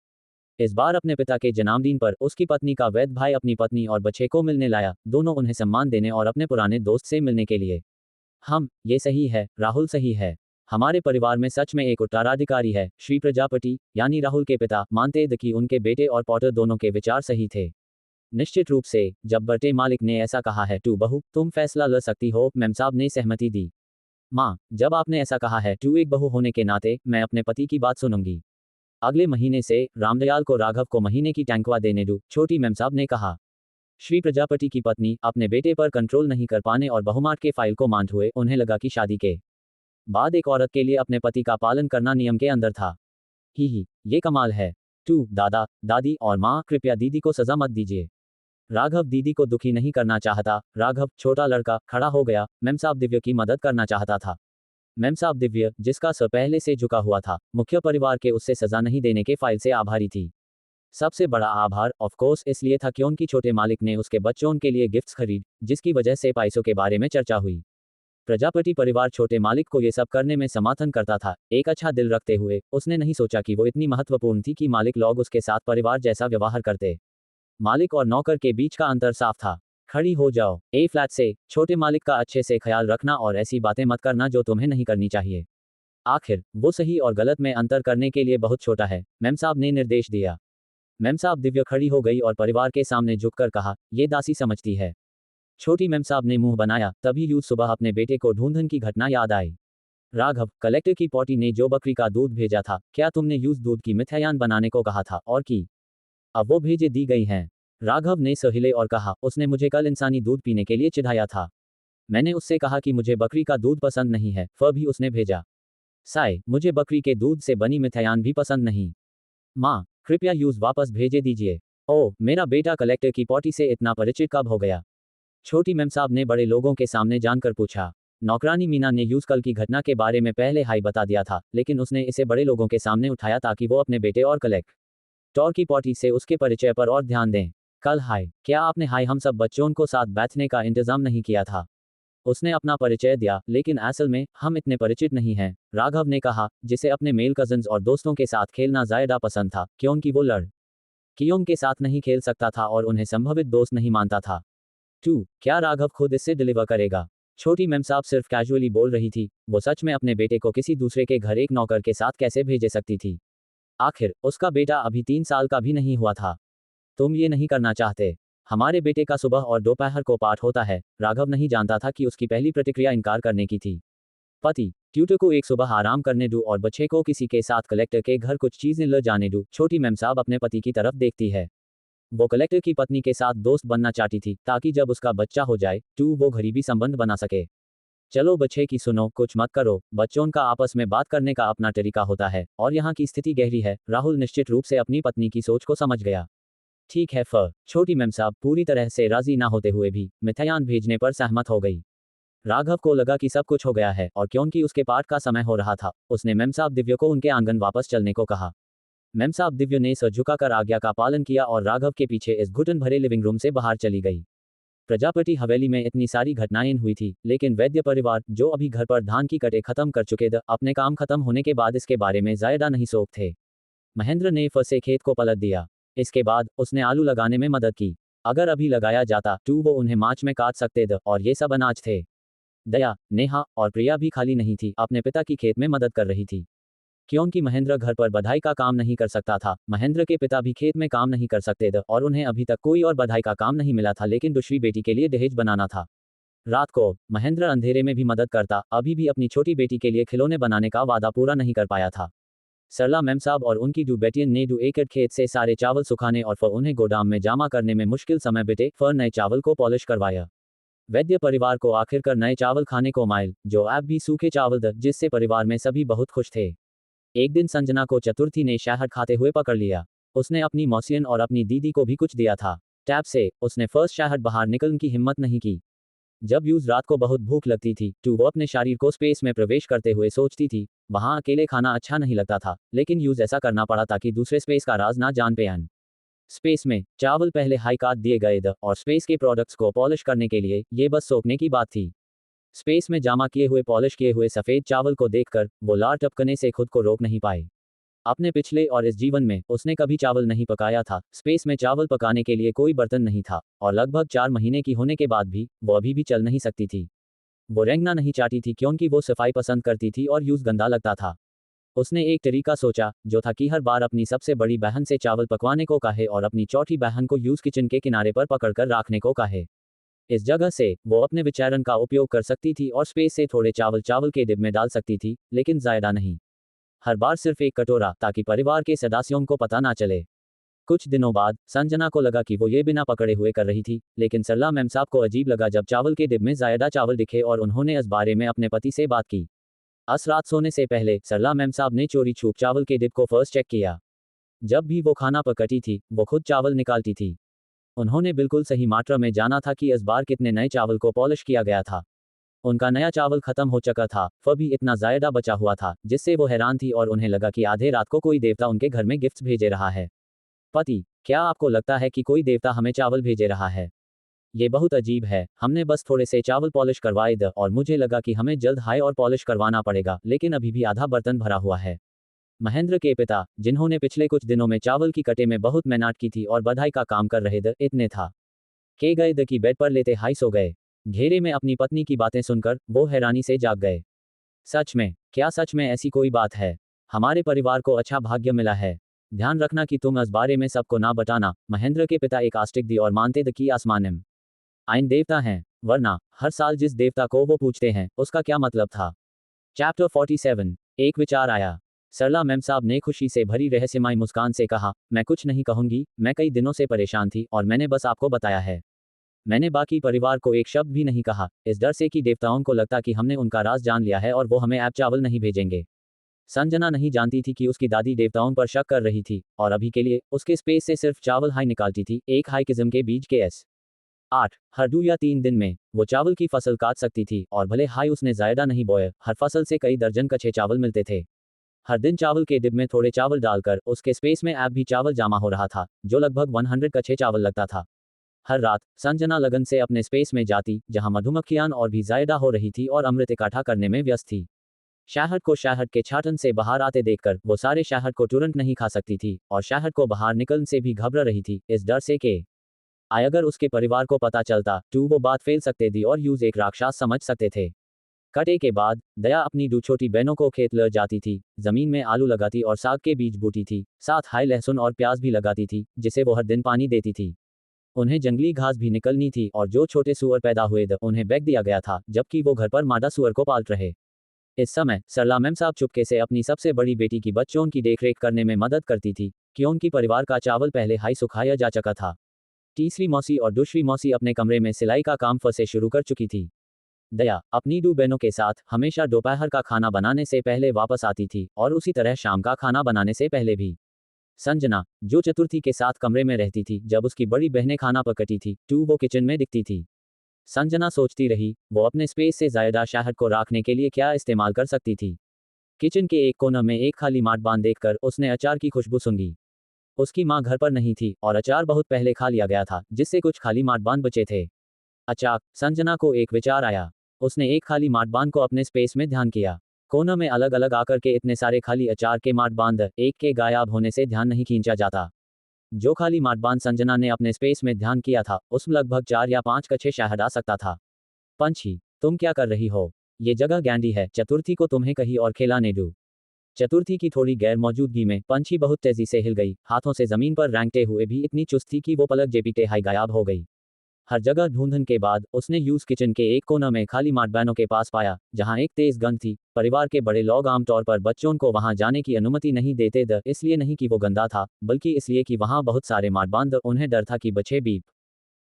इस बार अपने पिता के जन्मदिन पर उसकी पत्नी का वैद भाई अपनी पत्नी और बच्चे को मिलने लाया, दोनों उन्हें सम्मान देने और अपने पुराने दोस्त से मिलने के लिए। ये सही है, राहुल सही है। हमारे परिवार में सच में एक उत्तराधिकारी है। श्री प्रजापति, यानी राहुल के पिता, मानते थे कि उनके बेटे और पॉटर दोनों के विचार सही थे। निश्चित रूप से, जब बड़े मालिक ने ऐसा कहा है तो बहू, तुम फैसला ले सकती हो, मैम साहब ने सहमति दी। माँ, जब आपने ऐसा कहा है तो एक बहू होने के नाते मैं अपने पति की बात सुनूंगी। अगले महीने से रामदयाल को राघव को महीने की टैंकवा देने दो, छोटी मैम साहब ने कहा। श्री प्रजापति की पत्नी अपने बेटे पर कंट्रोल नहीं कर पाने और बहुमार्ट के फाइल को मानते हुए उन्हें लगा कि शादी के बाद एक औरत के लिए अपने पति का पालन करना नियम के अंदर था। ही, ये कमाल है। तू, दादा, दादी और माँ, कृपया दीदी को सजा मत दीजिए। राघव दीदी को दुखी नहीं करना चाहता। राघव, छोटा लड़का, खड़ा हो गया। मैम साहब दिव्य की मदद करना चाहता था। मैम साहब दिव्य, जिसका सर पहले से झुका हुआ था, मुख्य परिवार के उससे सजा नहीं देने के फाइल से आभारी थी। सबसे बड़ा आभार ऑफ कोर्स इसलिए था कि उनकी छोटे मालिक ने उसके बच्चों के लिए गिफ्ट्स खरीद, जिसकी वजह से पैसों के बारे में चर्चा हुई। प्रजापति परिवार छोटे मालिक को ये सब करने में समर्थन करता था, एक अच्छा दिल रखते हुए। उसने नहीं सोचा कि वो इतनी महत्वपूर्ण थी कि मालिक लोग उसके साथ परिवार जैसा व्यवहार करते। मालिक और नौकर के बीच का अंतर साफ था। खड़ी हो जाओ, ए फ्लैट से, छोटे मालिक का अच्छे से ख्याल रखना और ऐसी बातें मत करना जो तुम्हें नहीं करनी चाहिए। आखिर वो सही और गलत में अंतर करने के लिए बहुत छोटा है, मैम साहब ने निर्देश दिया। मैम साहब दिव्य खड़ी हो गई और परिवार के सामने झुककर कहा, ये दासी समझती है। छोटी मैम साहब ने मुंह बनाया, तभी यूं सुबह अपने बेटे को ढूंढन की घटना याद आई। राघव, कलेक्टर की पोटी ने जो बकरी का दूध भेजा था, क्या तुमने यूज दूध की मिठाइयां बनाने को कहा था और की? अब वो भेजे दी गई हैं। राघव ने सहिले और कहा, उसने मुझे कल इंसानी दूध पीने के लिए चिढ़ाया था। मैंने उससे कहा कि मुझे बकरी का दूध पसंद नहीं है, फिर भी उसने भेजा। साय, मुझे बकरी के दूध से बनी मिठाइयां भी पसंद नहीं। माँ, कृपया यूज वापस भेजे दीजिए। ओह, मेरा बेटा कलेक्टर की पोटी से इतना परिचित कब हो गया? छोटी मैम साहब ने बड़े लोगों के सामने जानकर पूछा। नौकरानी मीना ने यूज कल की घटना के बारे में पहले हाई बता दिया था, लेकिन उसने इसे बड़े लोगों के सामने उठाया ताकि वो अपने बेटे और कलेक्टर की पोटी से उसके परिचय पर और ध्यान दें। कल हाय, क्या आपने हाय हम सब बच्चों को साथ बैठने का इंतजाम नहीं किया था? उसने अपना परिचय दिया, लेकिन असल में हम इतने परिचित नहीं हैं, राघव ने कहा, जिसे अपने मेल कजन्स और दोस्तों के साथ खेलना ज्यादा पसंद था, क्योंकि वो लड़कियों के साथ नहीं खेल सकता था और उन्हें संभवित दोस्त नहीं मानता था। क्या राघव खुद इससे डिलीवर करेगा? छोटी मैम साहब सिर्फ कैजुअली बोल रही थी, वो सच में अपने बेटे को किसी दूसरे के घर एक नौकर के साथ कैसे भेजे सकती थी? आखिर उसका बेटा अभी 3 साल का भी नहीं हुआ था। तुम ये नहीं करना चाहते? हमारे बेटे का सुबह और दोपहर को पाठ होता है। राघव नहीं जानता था कि उसकी पहली प्रतिक्रिया इनकार करने की थी। पति, ट्यूटर को एक सुबह आराम करने दो और बच्चे को किसी के साथ कलेक्टर के घर कुछ चीजें ले जाने दो। छोटी मैम साहब अपने पति की तरफ देखती है। वो कलेक्टर की पत्नी के साथ दोस्त बनना चाहती थी ताकि जब उसका बच्चा हो जाए तो वो गरीबी संबंध बना सके। चलो बच्चे की सुनो, कुछ मत करो। बच्चों का आपस में बात करने का अपना तरीका होता है और यहाँ की स्थिति गहरी है। राहुल निश्चित रूप से अपनी पत्नी की सोच को समझ गया। ठीक है छोटी मैम साहब पूरी तरह से राजी ना होते हुए भी मिथायान भेजने पर सहमत हो गई। राघव को लगा कि सब कुछ हो गया है और क्योंकि उसके पाठ का समय हो रहा था, उसने मैम साहब दिव्य को उनके आंगन वापस चलने को कहा। मैम साहब दिव्य ने सर झुकाकर आज्ञा का पालन किया और राघव के पीछे इस घुटन भरे लिविंग रूम से बाहर चली गई। प्रजापति हवेली में इतनी सारी घटनाएं हुई थी, लेकिन वैद्य परिवार, जो अभी घर पर धान की कटे खत्म कर चुके थे, अपने काम खत्म होने के बाद इसके बारे में ज्यादा नहीं सोच थे। महेंद्र ने फंसे खेत को पलट दिया। इसके बाद उसने आलू लगाने में मदद की। अगर अभी लगाया जाता तो वो उन्हें मार्च में काट सकते थे और ये सब अनाज थे। दया, नेहा और प्रिया भी खाली नहीं थी, अपने पिता की खेत में मदद कर रही थी। क्योंकि महेंद्र घर पर बधाई का काम नहीं कर सकता था, महेंद्र के पिता भी खेत में काम नहीं कर सकते थे और उन्हें अभी तक कोई और बधाई का काम नहीं मिला था, लेकिन दूसरी बेटी के लिए दहेज बनाना था। रात को महेंद्र अंधेरे में भी मदद करता, अभी भी अपनी छोटी बेटी के लिए खिलौने बनाने का वादा पूरा नहीं कर पाया था। सरला मैम साहब और उनकी दो बेटियन ने 2 एकड़ खेत से सारे चावल सुखाने और फिर उन्हें गोदाम में जमा करने में मुश्किल समय बिते। फिर नए चावल को पॉलिश करवाया। वैद्य परिवार को आखिरकार नए चावल खाने को माइल, जो अब भी सूखे चावल थे, जिससे परिवार में सभी बहुत खुश थे। एक दिन संजना को चतुर्थी ने शहद खाते हुए पकड़ लिया। उसने अपनी मौसियन और अपनी दीदी को भी कुछ दिया था। टैब से उसने फर्स्ट शहद बाहर निकलने की हिम्मत नहीं की। जब यूज रात को बहुत भूख लगती थी तो वो अपने शरीर को स्पेस में प्रवेश करते हुए सोचती थी। वहां अकेले खाना अच्छा नहीं लगता था, लेकिन यूज ऐसा करना पड़ा ताकि दूसरे स्पेस का राज ना जान पाएं। स्पेस में चावल पहले हाई काट दिए गए थे और स्पेस के प्रोडक्ट्स को पॉलिश करने के लिए ये बस सोखने की बात थी। स्पेस में जमा किए हुए पॉलिश किए हुए सफेद चावल को देखकर वो लार टपकने से खुद को रोक नहीं पाए। अपने पिछले और इस जीवन में उसने कभी चावल नहीं पकाया था। स्पेस में चावल पकाने के लिए कोई बर्तन नहीं था और लगभग 4 महीने की होने के बाद भी वो अभी भी चल नहीं सकती थी। वो रेंगना नहीं चाहती थी क्योंकि वो सफाई पसंद करती थी और यूज गंदा लगता था। उसने एक तरीका सोचा, जो था कि हर बार अपनी सबसे बड़ी बहन से चावल पकवाने को कहे और अपनी चौथी बहन को यूज किचन के किनारे पर पकड़कर रखने को कहे। इस जगह से वो अपने विचारण का उपयोग कर सकती थी और स्पेस से थोड़े चावल के डिब्बे में डाल सकती थी, लेकिन ज्यादा नहीं। हर बार सिर्फ एक कटोरा, ताकि परिवार के सदस्यों को पता ना चले। कुछ दिनों बाद संजना को लगा कि वो ये बिना पकड़े हुए कर रही थी, लेकिन सरला मैम साहब को अजीब लगा जब चावल के डिब्बे में ज्यादा चावल दिखे और उन्होंने इस बारे में अपने पति से बात की। अस रात सोने से पहले सरला मैम साहब ने चोरी छुप चावल के डिब्बे को फर्स्ट चेक किया। जब भी वो खाना पकती थी, वो खुद चावल निकालती थी। उन्होंने बिल्कुल सही मात्रा में जाना था कि इस बार कितने नए चावल को पॉलिश किया गया था। उनका नया चावल खत्म हो चुका था, फिर भी इतना ज्यादा बचा हुआ था जिससे वो हैरान थी और उन्हें लगा कि आधे रात को कोई देवता उनके घर में गिफ्ट्स भेजे रहा है। पति, क्या आपको लगता है कि कोई देवता हमें चावल भेजे रहा है? ये बहुत अजीब है। हमने बस थोड़े से चावल पॉलिश करवाए थे और मुझे लगा कि हमें जल्द हाई और पॉलिश करवाना पड़ेगा, लेकिन अभी भी आधा बर्तन भरा हुआ है। महेंद्र के पिता, जिन्होंने पिछले कुछ दिनों में चावल की कटे में बहुत मेहनत की थी और बधाई का काम कर रहे थे, इतने था के गए द की बेड पर लेते हाई सो गए। घेरे में अपनी पत्नी की बातें सुनकर वो हैरानी से जाग गए। सच में, क्या सच में ऐसी कोई बात है? हमारे परिवार को अच्छा भाग्य मिला है। ध्यान रखना कि तुम इस बारे में सबको ना बताना। महेंद्र के पिता एक आस्तिक दी और मानते द कि आसमान में आइन देवता हैं, वरना हर साल जिस देवता को वो पूछते हैं उसका क्या मतलब था। चैप्टर 47। एक विचार आया। सरला मैम साहब ने खुशी से भरी रहस्यमय मुस्कान से कहा, मैं कुछ नहीं कहूंगी, मैं कई दिनों से परेशान थी और मैंने बस आपको बताया है। मैंने बाकी परिवार को एक शब्द भी नहीं कहा, इस डर से कि देवताओं को लगता कि हमने उनका राज जान लिया है और वो हमें अब चावल नहीं भेजेंगे। संजना नहीं जानती थी कि उसकी दादी देवताओं पर शक कर रही थी और अभी के लिए उसके स्पेस से सिर्फ चावल हाई निकालती थी, एक हाई किस्म के बीज के एस 8 हर 2 या 3 दिन में वो चावल की फसल काट सकती थी और भले हाई उसने ज्यादा नहीं बोए, हर फसल से कई दर्जन कच्चे चावल मिलते थे। हर दिन चावल के डिब्बे में थोड़े चावल डालकर उसके स्पेस में अब भी चावल जमा हो रहा था, जो लगभग 100 कच्चे चावल लगता था। हर रात संजना लगन से अपने स्पेस में जाती, जहां मधुमक्खियां और भी ज्यादा हो रही थी और अमृत इकट्ठा करने में व्यस्त थी। शहद को शहद के छाटन से बाहर आते देखकर वो सारे शहद को तुरंत नहीं खा सकती थी और शहद को बाहर निकलने से भी घबरा रही थी, इस डर से कि अगर उसके परिवार को पता चलता तो वो बात फैल सकते थी और यूज एक राक्षस समझ सकते थे। कटे के बाद दया अपनी 2 छोटी बहनों को खेत ले जाती थी, जमीन में आलू लगाती और साग के बीज बूटी थी, साथ हाई लहसुन और प्याज भी लगाती थी, जिसे वो हर दिन पानी देती थी। उन्हें जंगली घास भी निकलनी थी और जो छोटे सुअर पैदा हुए थे उन्हें बेच दिया गया था, जबकि वो घर पर मादा सुअर को पाल रहे। इस समय सरला मेमसाब चुपके से अपनी सबसे बड़ी बेटी की बच्चों की देखरेख करने में मदद करती थी, क्योंकि परिवार का चावल पहले हाई सुखाया जा चुका था। तीसरी मौसी और दूसरी मौसी अपने कमरे में सिलाई का काम फिर से शुरू कर चुकी थी। दया अपनी दो बहनों के साथ हमेशा दोपहर का खाना बनाने से पहले वापस आती थी और उसी तरह शाम का खाना बनाने से पहले भी। संजना, जो चतुर्थी के साथ कमरे में रहती थी जब उसकी बड़ी बहनें खाना पकती थी, वो किचन में दिखती थी। संजना सोचती रही, वो अपने स्पेस से ज़्यादा शहद को रखने के लिए क्या इस्तेमाल कर सकती थी। किचन के एक कोने में एक खाली माटबान देखकर उसने अचार की खुशबू सूंघी। उसकी माँ घर पर नहीं थी और अचार बहुत पहले खा लिया गया था, जिससे कुछ खाली माटबान बचे थे। अचानक संजना को एक विचार आया। उसने एक खाली माटबान को अपने स्पेस में ध्यान किया। कोनों में अलग अलग आकर के इतने सारे खाली अचार के माटबांध एक के गायब होने से ध्यान नहीं खींचा जाता। जो खाली माटबांध संजना ने अपने स्पेस में ध्यान किया था, उसमें लगभग 4 या 5 कच्चे शहद आ सकता था। पंछी, तुम क्या कर रही हो? ये जगह गैंडी है, चतुर्थी को तुम्हें कहीं और खिलाने दूं। चतुर्थी की थोड़ी गैर मौजूदगी में पंछी बहुत तेजी से हिल गई, हाथों से जमीन पर रेंगते हुए भी इतनी चुस्त थी कि वो पलक जेपीटे हाई गायब हो गई। हर जगह ढूंढने के बाद उसने यूज किचन के एक कोना में खाली माटबानों के पास पाया, जहां एक तेज गंध थी। परिवार के बड़े लोग आमतौर पर बच्चों को वहां जाने की अनुमति नहीं देते थे, इसलिए नहीं कि वो गंदा था, बल्कि इसलिए कि वहां बहुत सारे माटबान थे। उन्हें डर था कि बच्चे बीप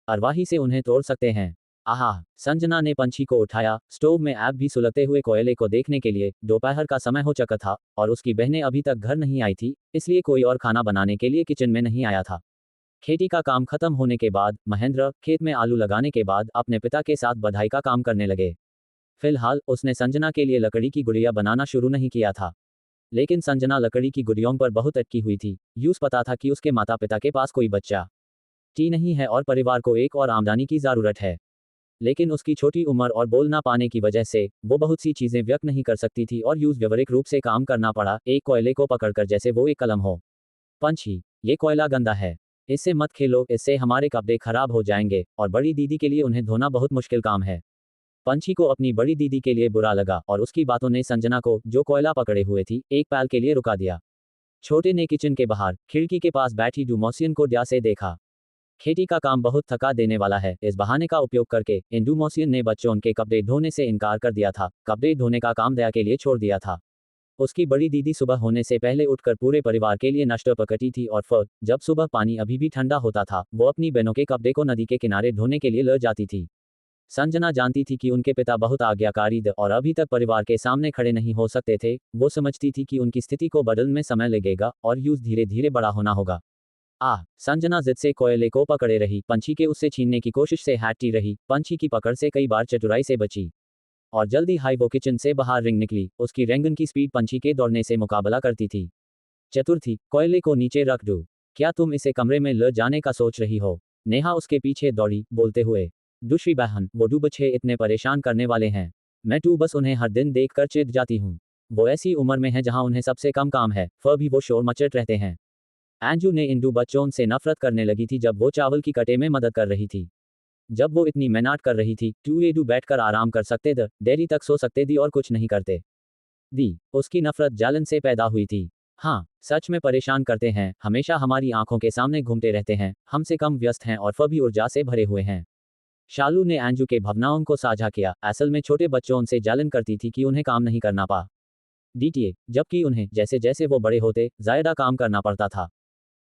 अरवाही से उन्हें तोड़ सकते हैं। आहा, संजना ने पंछी को उठाया, स्टोव में ऐप भी सुलगते हुए कोयले को देखने के लिए। दोपहर का समय हो चुका था और उसकी बहनें अभी तक घर नहीं आई थी, इसलिए कोई और खाना बनाने के लिए किचन में नहीं आया था। खेती का काम खत्म होने के बाद महेंद्र खेत में आलू लगाने के बाद अपने पिता के साथ बधाई का काम करने लगे। फिलहाल उसने संजना के लिए लकड़ी की गुड़िया बनाना शुरू नहीं किया था, लेकिन संजना लकड़ी की गुड़ियों पर बहुत अटकी हुई थी। यूस पता था कि उसके माता पिता के पास कोई बच्चा टी नहीं है और परिवार को एक और आमदनी की ज़रूरत है, लेकिन उसकी छोटी उम्र और बोल ना पाने की वजह से वो बहुत सी चीज़ें व्यक्त नहीं कर सकती थी और यूज व्यावहारिक रूप से काम करना पड़ा, एक कोयले को पकड़कर जैसे वो एक कलम हो। पंछी, ये कोयला गंदा है, इससे मत खेलो, इससे हमारे कपड़े खराब हो जाएंगे और बड़ी दीदी के लिए उन्हें धोना बहुत मुश्किल काम है। पंछी को अपनी बड़ी दीदी के लिए बुरा लगा और उसकी बातों ने संजना को, जो कोयला पकड़े हुए थी, एक पल के लिए रुका दिया। छोटे ने किचन के बाहर खिड़की के पास बैठी डूमोसियन को ध्यान से देखा। खेती का काम बहुत थका देने वाला है, इस बहाने का उपयोग करके इंडुमोसियन ने बच्चों के कपड़े धोने से इनकार कर दिया था, कपड़े धोने का काम दया के लिए छोड़ दिया था। उसकी बड़ी दीदी सुबह होने से पहले उठकर पूरे परिवार के लिए नाश्ता पकती थी और फिर जब सुबह पानी अभी भी ठंडा होता था, वो अपनी बहनों के कपड़े को नदी के किनारे धोने के लिए ले जाती थी। संजना जानती थी कि उनके पिता बहुत आज्ञाकारी थे और अभी तक परिवार के सामने खड़े नहीं हो सकते थे। वो समझती थी कि उनकी स्थिति को बदलने में समय लगेगा और यूज धीरे धीरे बड़ा होना होगा। संजना जिद से कोयले को पकड़े रही, पंछी के उससे छीनने की कोशिश से हटती रही। पंछी की पकड़ से कई बार चतुराई से बची और जल्दी हाई वो किचन से बाहर रिंग निकली। उसकी रेंगन की स्पीड पंछी के दौड़ने से मुकाबला करती थी। चतुर्थी, कोयले को नीचे रख दो, क्या तुम इसे कमरे में ले जाने का सोच रही हो? नेहा उसके पीछे दौड़ी, बोलते हुए। दूसरी बहन, वो दो बच्चे इतने परेशान करने वाले हैं, मैं बस उन्हें हर दिन देख कर चिढ़ जाती हूँ। वो ऐसी उम्र में है जहाँ उन्हें सबसे कम काम है, फिर भी वो शोर मचट रहते हैं। एंजू ने इन दो बच्चों से नफरत करने लगी थी जब वो चावल की कटे में मदद कर रही थी। जब वो इतनी मेहनत कर रही थी, ये दो बैठकर आराम कर सकते थे, देरी तक सो सकते दी और कुछ नहीं करते। उसकी नफरत जलन से पैदा हुई थी। हाँ, सच में परेशान करते हैं, हमेशा हमारी आंखों के सामने घूमते रहते हैं, हमसे कम व्यस्त हैं और फिर भी ऊर्जा से भरे हुए हैं। शालू ने एंजू के भावनाओं को साझा किया। असल में छोटे बच्चों उनसे जलन करती थी कि उन्हें काम नहीं करना पा डीटीए, जबकि उन्हें जैसे जैसे वो बड़े होते ज्यादा काम करना पड़ता था।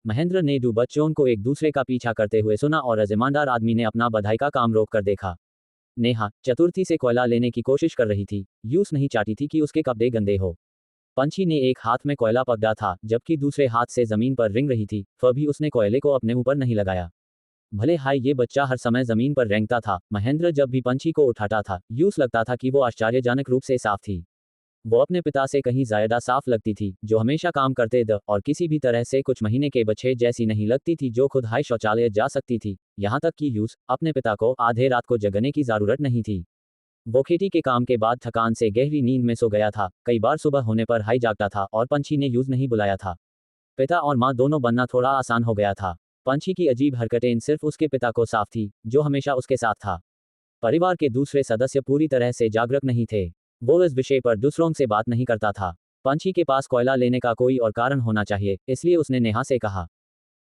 महेंद्र ने दो बच्चों को एक दूसरे का पीछा करते हुए सुना और ईमानदार आदमी ने अपना बधाई का काम रोक कर देखा। नेहा चतुर्थी से कोयला लेने की कोशिश कर रही थी, यूस नहीं चाहती थी कि उसके कपड़े गंदे हो। पंछी ने एक हाथ में कोयला पकड़ा था जबकि दूसरे हाथ से जमीन पर रिंग रही थी, फिर भी उसने कोयले को अपने ऊपर नहीं लगाया। भले हाय ये बच्चा हर समय जमीन पर रेंगता था, महेंद्र जब भी पंछी को उठाता था, यूस लगता था कि वो आश्चर्यजनक रूप से साफ थी। वो अपने पिता से कहीं ज्यादा साफ लगती थी, जो हमेशा काम करते थे और किसी भी तरह से कुछ महीने के बच्चे जैसी नहीं लगती थी, जो खुद हाई शौचालय जा सकती थी। यहाँ तक कि यूस अपने पिता को आधे रात को जगने की जरूरत नहीं थी। वो खेती के काम के बाद थकान से गहरी नींद में सो गया था। कई बार सुबह होने पर हाई जागता था और पंछी ने यूज नहीं बुलाया था। पिता और माँ दोनों बनना थोड़ा आसान हो गया था। पंछी की अजीब हरकतें सिर्फ उसके पिता को साफ थी, जो हमेशा उसके साथ था। परिवार के दूसरे सदस्य पूरी तरह से जागरूक नहीं थे। वो इस विषय पर दूसरों से बात नहीं करता था। पंछी के पास कोयला लेने का कोई और कारण होना चाहिए, इसलिए उसने नेहा से कहा,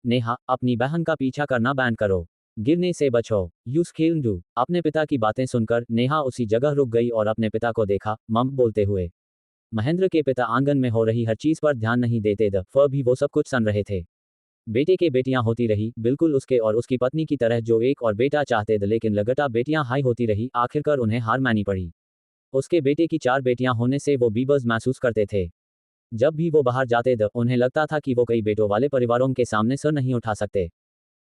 नेहा अपनी बहन का पीछा करना बैंड करो। गिरने से बचो, यूज खेल डू। अपने पिता की बातें सुनकर नेहा उसी जगह रुक गई और अपने पिता को देखा, मम बोलते हुए। महेंद्र के पिता आंगन में हो रही हर चीज पर ध्यान नहीं देते द फ भी वो सब कुछ सुन रहे थे। बेटे के बेटियां होती रही, बिल्कुल उसके और उसकी पत्नी की तरह जो एक और बेटा चाहते थे, लेकिन लगातार बेटियां हाई होती रही, आखिरकार उन्हें हार माननी पड़ी। उसके बेटे की 4 बेटियां होने से वो बीबर्स महसूस करते थे। जब भी वो बाहर जाते थे उन्हें लगता था कि वो कई बेटों वाले परिवारों के सामने सर नहीं उठा सकते।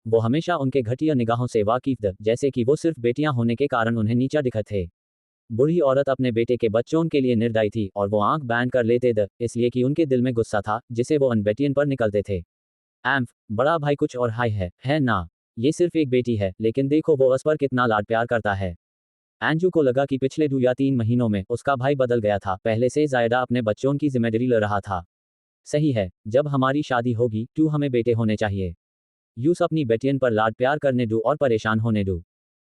वो हमेशा उनके घटिया निगाहों से वाकिफ थे, जैसे कि वो सिर्फ बेटियां होने के कारण उन्हें नीचा दिखते थे। बूढ़ी औरत अपने बेटे के बच्चों के लिए निर्दयी थी और वो आंख बैन कर लेते थे, इसलिए कि उनके दिल में गुस्सा था जिसे वो उन बेटियन पर निकलते थे। एम्फ, बड़ा भाई कुछ और हाई है ना? ये सिर्फ एक बेटी है, लेकिन देखो वो उस पर कितना लाड प्यार करता है। एंजू को लगा कि पिछले 2 या 3 महीनों में उसका भाई बदल गया था, पहले से ज़्यादा अपने बच्चों की जिम्मेदारी ले रहा था। सही है, जब हमारी शादी होगी तो हमें बेटे होने चाहिए। यूस अपनी बेटियन पर लाड प्यार करने दो और परेशान होने दो।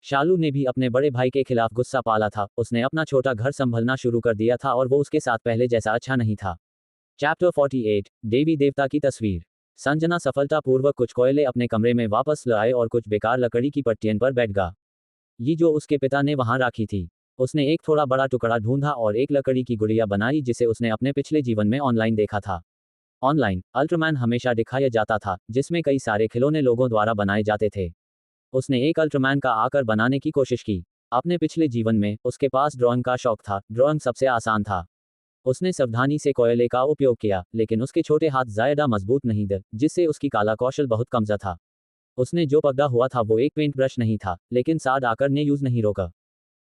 शालू ने भी अपने बड़े भाई के खिलाफ गुस्सा पाला था, उसने अपना छोटा घर संभलना शुरू कर दिया था और वो उसके साथ पहले जैसा अच्छा नहीं था। चैप्टर 48, देवी देवता की तस्वीर। संजना सफलतापूर्वक कुछ कोयले अपने कमरे में वापस लाए और कुछ बेकार लकड़ी की पट्टियन पर बैठ गया। ये जो उसके पिता ने वहां रखी थी। उसने एक थोड़ा बड़ा टुकड़ा ढूंढा और एक लकड़ी की गुड़िया बनाई जिसे उसने अपने पिछले जीवन में ऑनलाइन देखा था। ऑनलाइन अल्ट्रामैन हमेशा दिखाया जाता था, जिसमें कई सारे खिलौने लोगों द्वारा बनाए जाते थे। उसने एक अल्ट्रामैन का आकार बनाने की कोशिश की। अपने पिछले जीवन में उसके पास ड्राइंग का शौक था, ड्राइंग सबसे आसान था। उसने सावधानी से कोयले का उपयोग किया, लेकिन उसके छोटे हाथ ज्यादा मजबूत नहीं थे, जिससे उसकी कला कौशल बहुत कमजोर था। उसने जो पकड़ा हुआ था वो एक पेंट ब्रश नहीं था, लेकिन साद आकर ने यूज नहीं रोका।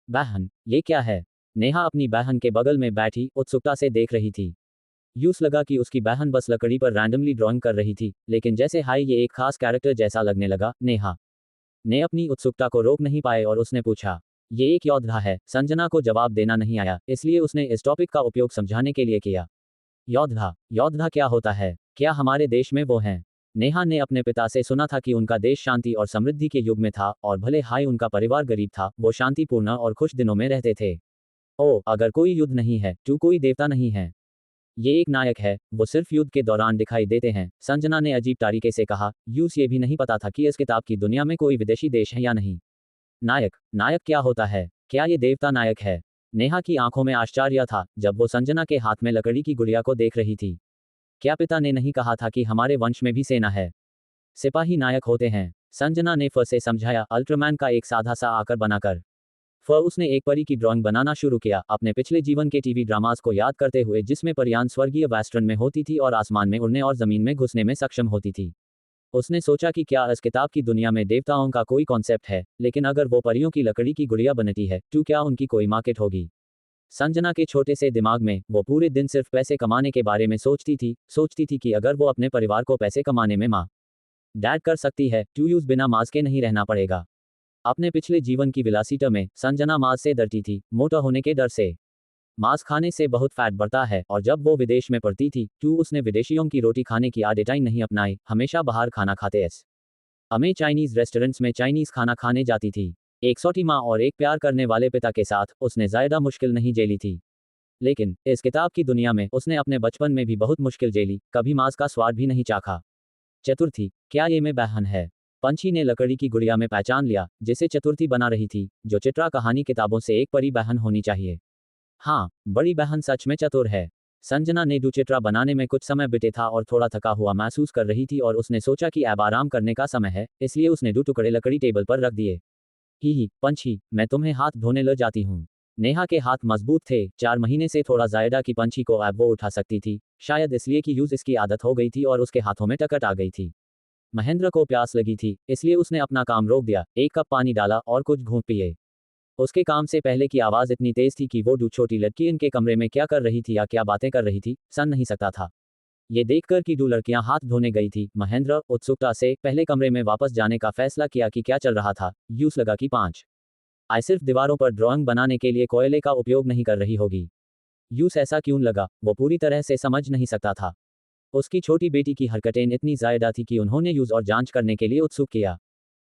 बहन, ये क्या है? नेहा अपनी बहन के बगल में बैठी उत्सुकता से देख रही थी। यूस लगा कि उसकी बहन बस लकड़ी पर रैंडमली ड्राइंग कर रही थी, लेकिन जैसे हाय ये एक खास कैरेक्टर जैसा लगने लगा। नेहा ने अपनी उत्सुकता को रोक नहीं पाए और उसने पूछा, ये एक योद्धा है? संजना को जवाब देना नहीं आया, इसलिए उसने इस टॉपिक का उपयोग समझाने के लिए किया। योद्धा, योद्धा क्या होता है? क्या हमारे देश में वो हैं? नेहा ने अपने पिता से सुना था कि उनका देश शांति और समृद्धि के युग में था, और भले हाय उनका परिवार गरीब था, वो शांतिपूर्ण और खुश दिनों में रहते थे। ओ, अगर कोई युद्ध नहीं है तो कोई देवता नहीं है। ये एक नायक है, वो सिर्फ युद्ध के दौरान दिखाई देते हैं, संजना ने अजीब तरीके से कहा। यूस ये भी नहीं पता था कि इस किताब की दुनिया में कोई विदेशी देश है या नहीं। नायक, नायक क्या होता है? क्या ये देवता नायक है? नेहा की आंखों में आश्चर्य था जब वो संजना के हाथ में लकड़ी की गुड़िया को देख रही थी। क्या पिता ने नहीं कहा था कि हमारे वंश में भी सेना है? सिपाही नायक होते हैं, संजना ने फ से समझाया, अल्ट्रामैन का एक साधा सा आकार बनाकर। उसने एक परी की ड्राइंग बनाना शुरू किया, अपने पिछले जीवन के टीवी ड्रामास को याद करते हुए, जिसमें परियां स्वर्गीय वेस्टर्न में होती थी और आसमान में उड़ने और जमीन में घुसने में सक्षम होती थी। उसने सोचा कि क्या इस किताब की दुनिया में देवताओं का कोई कॉन्सेप्ट है, लेकिन अगर वो परियों की लकड़ी की गुड़िया बनती है तो क्या उनकी कोई मार्केट होगी? संजना के छोटे से दिमाग में वो पूरे दिन सिर्फ पैसे कमाने के बारे में सोचती थी कि अगर वो अपने परिवार को पैसे कमाने में माँ डैड कर सकती है तो यूज बिना मांस के नहीं रहना पड़ेगा। अपने पिछले जीवन की विलासिता में संजना मांस से डरती थी, मोटा होने के डर से। मांस खाने से बहुत फैट बढ़ता है, और जब वो विदेश में पढ़ती थी तो उसने विदेशियों की रोटी खाने की आदतें नहीं अपनाई, हमेशा बाहर खाना खाते एस हमें चाइनीज रेस्टोरेंट्स में चाइनीज खाना खाने जाती थी। एक सौटी माँ और एक प्यार करने वाले पिता के साथ उसने ज्यादा मुश्किल नहीं झेली थी। लेकिन इस किताब की दुनिया में उसने अपने बचपन में भी बहुत मुश्किल झेली, कभी मांस का स्वाद भी नहीं चाखा। चतुर्थी, क्या ये में बहन है? पंछी ने लकड़ी की गुड़िया में पहचान लिया, जिसे चतुर्थी बना रही थी, जो चित्रा कहानी किताबों से एक परी बहन होनी चाहिए। हाँ, बड़ी बहन सच में चतुर है। संजना ने चित्रा बनाने में कुछ समय बिते था और थोड़ा थका हुआ महसूस कर रही थी, और उसने सोचा कि अब आराम करने का समय है, इसलिए उसने 2 टुकड़े लकड़ी टेबल पर रख दिए। ही पंछी, मैं तुम्हें हाथ धोने ले जाती हूँ। नेहा के हाथ मजबूत थे, 4 महीने से थोड़ा ज्यादा की पंछी को अब वो उठा सकती थी, शायद इसलिए कि यूज इसकी आदत हो गई थी और उसके हाथों में टकट आ गई थी। महेंद्र को प्यास लगी थी, इसलिए उसने अपना काम रोक दिया, 1 कप पानी डाला और कुछ घूंट पिए। उसके काम से पहले की आवाज इतनी तेज थी कि वो छोटी लड़की इनके कमरे में क्या कर रही थी या क्या बातें कर रही थी, सुन नहीं सकता था। ये देखकर कि 2 लड़कियां हाथ धोने गई थी, महेंद्र उत्सुकता से पहले कमरे में वापस जाने का फैसला किया कि क्या चल रहा था। यूस लगा कि 5 आई सिर्फ दीवारों पर ड्राइंग बनाने के लिए कोयले का उपयोग नहीं कर रही होगी। यूस ऐसा क्यों लगा, वो पूरी तरह से समझ नहीं सकता था। उसकी छोटी बेटी की हरकतें इतनी ज्यादा थी कि उन्होंने यूज और जांच करने के लिए उत्सुक किया।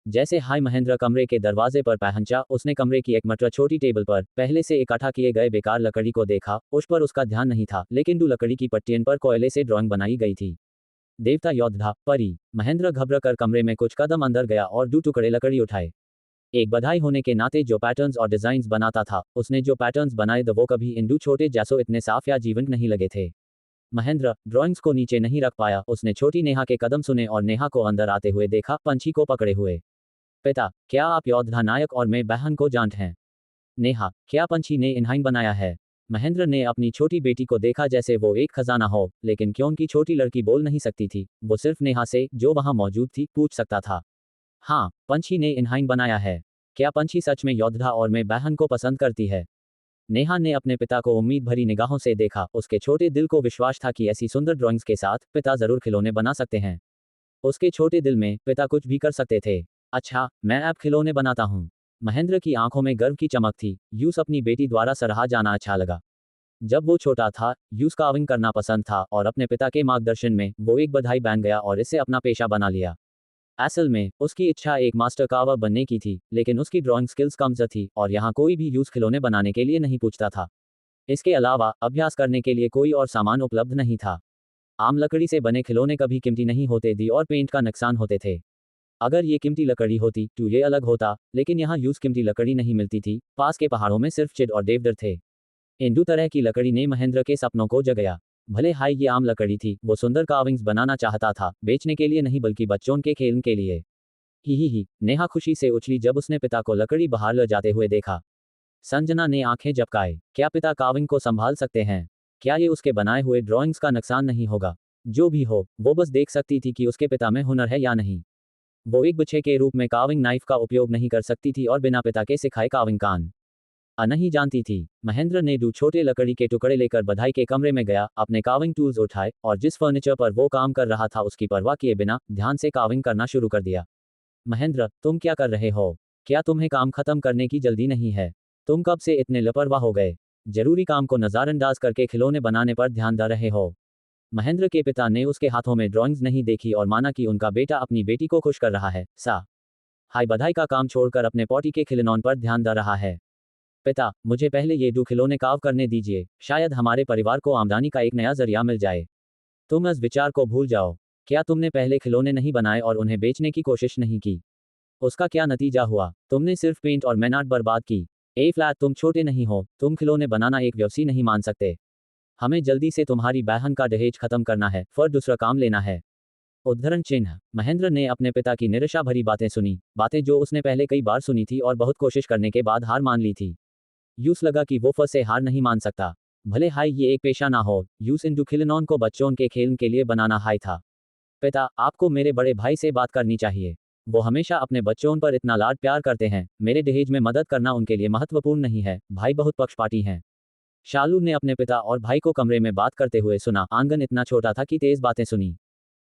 जैसे हाय महेंद्र कमरे के दरवाजे पर पहुंचा, उसने कमरे की एकमात्र छोटी टेबल पर पहले से इकट्ठा किए गए बेकार लकड़ी को देखा। उस पर उसका ध्यान नहीं था, लेकिन 2 लकड़ी की पट्टियों पर कोयले से ड्राइंग बनाई गई थी। देवता योद्धा परी। महेंद्र घबरा कर कमरे में कुछ कदम अंदर गया और 2 टुकड़े लकड़ी उठाए। एक बधाई होने के नाते जो पैटर्न्स और डिजाइन्स बनाता था, उसने जो पैटर्न्स बनाए वो कभी इन 2 छोटे जैसों इतने साफ या जीवंत नहीं लगे थे। महेंद्र ड्राइंग्स को नीचे नहीं रख पाया। उसने छोटी नेहा के कदम सुने और नेहा को अंदर आते हुए देखा, पंछी को पकड़े हुए। पिता, क्या आप योद्धा नायक और मैं बहन को जानते हैं? नेहा, क्या पंछी ने इनहाइन बनाया है? महेंद्र ने अपनी छोटी बेटी को देखा जैसे वो एक खजाना हो, लेकिन क्योंकि छोटी लड़की बोल नहीं सकती थी, वो सिर्फ नेहा से, जो वहां मौजूद थी, पूछ सकता था। हाँ, पंछी ने इनहाइन बनाया है। क्या पंछी सच में योद्धा और मैं बहन को पसंद करती है? नेहा ने अपने पिता को उम्मीद भरी निगाहों से देखा। उसके छोटे दिल को विश्वास था कि ऐसी सुंदर ड्राइंग्स के साथ पिता जरूर खिलौने बना सकते हैं। उसके छोटे दिल में पिता कुछ भी कर सकते थे। अच्छा, मैं अब खिलौने बनाता हूँ। महेंद्र की आंखों में गर्व की चमक थी। यूस अपनी बेटी द्वारा सराहा जाना अच्छा लगा। जब वो छोटा था, यूस कार्विंग करना पसंद था और अपने पिता के मार्गदर्शन में वो एक बधाई बन गया और इसे अपना पेशा बना लिया। असल में उसकी इच्छा एक मास्टर कार्वर बनने की थी, लेकिन उसकी ड्राइंग स्किल्स कमजोर थी और यहाँ कोई भी यूस खिलौने बनाने के लिए नहीं पूछता था। इसके अलावा अभ्यास करने के लिए कोई और सामान उपलब्ध नहीं था। आम लकड़ी से बने खिलौने कभी कीमती नहीं होते थे और पेंट का नुकसान होते थे। अगर ये कीमती लकड़ी होती तो ये अलग होता, लेकिन यहाँ यूज कीमती लकड़ी नहीं मिलती थी। पास के पहाड़ों में सिर्फ चिड़ और देवदार थे। इन 2 तरह की लकड़ी ने महेंद्र के सपनों को जगाया। भले हाई ये आम लकड़ी थी, वो सुंदर कार्विंग्स बनाना चाहता था, बेचने के लिए नहीं बल्कि बच्चों के खेल के लिए। ही नेहा खुशी से उछली जब उसने पिता को लकड़ी बाहर ले जाते हुए देखा। संजना ने आंखें झपकाए। क्या पिता कार्विंग को संभाल सकते हैं? क्या ये उसके बनाए हुए ड्राइंग्स का नुकसान नहीं होगा? जो भी हो, वो बस देख सकती थी कि उसके पिता में हुनर है या नहीं। वो एक बच्चे के रूप में कार्विंग नाइफ का उपयोग नहीं कर सकती थी और बिना पिता के सिखाए कार्विंग कान नहीं जानती थी। महेंद्र ने 2 छोटे लकड़ी के टुकड़े लेकर बधाई के कमरे में गया, अपने कार्विंग टूल्स उठाए और जिस फर्नीचर पर वो काम कर रहा था उसकी परवाह किए बिना ध्यान से कार्विंग करना शुरू कर दिया। महेंद्र, तुम क्या कर रहे हो? क्या तुम्हें काम खत्म करने की जल्दी नहीं है? तुम कब से इतने लापरवाह हो गए? जरूरी काम को नजरअंदाज करके खिलौने बनाने पर ध्यान दे रहे हो? महेंद्र के पिता ने उसके हाथों में ड्राइंग्स नहीं देखी और माना कि उनका बेटा अपनी बेटी को खुश कर रहा है। हाय बधाई का काम छोड़कर अपने पोटी के खिलौनों पर ध्यान दे रहा है। पिता, मुझे पहले ये 2 खिलौने कार्व करने दीजिए, शायद हमारे परिवार को आमदनी का एक नया जरिया मिल जाए। तुम इस विचार को भूल जाओ। क्या तुमने पहले खिलौने नहीं बनाए और उन्हें बेचने की कोशिश नहीं की? उसका क्या नतीजा हुआ? तुमने सिर्फ पेंट और मेहनत बर्बाद की। ए फ्लैट, तुम छोटे नहीं हो, तुम खिलौने बनाना एक व्यवसाय नहीं मान सकते। हमें जल्दी से तुम्हारी बहन का दहेज खत्म करना है, फिर दूसरा काम लेना है। उद्धरण चिन्ह। महेंद्र ने अपने पिता की निराशा भरी बातें सुनी, बातें जो उसने पहले कई बार सुनी थी और बहुत कोशिश करने के बाद हार मान ली थी। यूस लगा कि वो फिर से हार नहीं मान सकता। भले हाई ये एक पेशा ना हो, यूस इंटू खिलौनों को बच्चों के खेल के लिए बनाना हाई था। पिता, आपको मेरे बड़े भाई से बात करनी चाहिए। वो हमेशा अपने बच्चों पर इतना लाड प्यार करते हैं। मेरे दहेज में मदद करना उनके लिए महत्वपूर्ण नहीं है। भाई बहुत पक्षपाती हैं। शालू ने अपने पिता और भाई को कमरे में बात करते हुए सुना। आंगन इतना छोटा था कि तेज बातें सुनी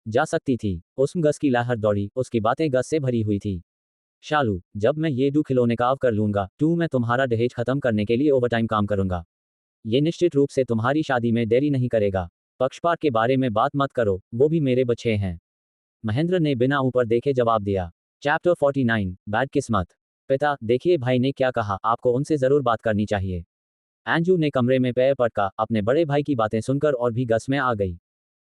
जा सकती थी। उसमें गस की लहर दौड़ी, उसकी बातें गस से भरी हुई थी। शालू, जब मैं ये 2 खिलौने कार्व कर लूंगा, मैं तुम्हारा दहेज खत्म करने के लिए ओवरटाइम काम करूंगा। ये निश्चित रूप से तुम्हारी शादी में देरी नहीं करेगा। पक्षपात के बारे में बात मत करो, वो भी मेरे बच्चे हैं। महेंद्र ने बिना ऊपर देखे जवाब दिया। चैप्टर 49 बैड किस्मत। पिता, देखिए भाई ने क्या कहा, आपको उनसे जरूर बात करनी चाहिए। एंजू ने कमरे में पैर पटका, अपने बड़े भाई की बातें सुनकर और भी गस में आ गई।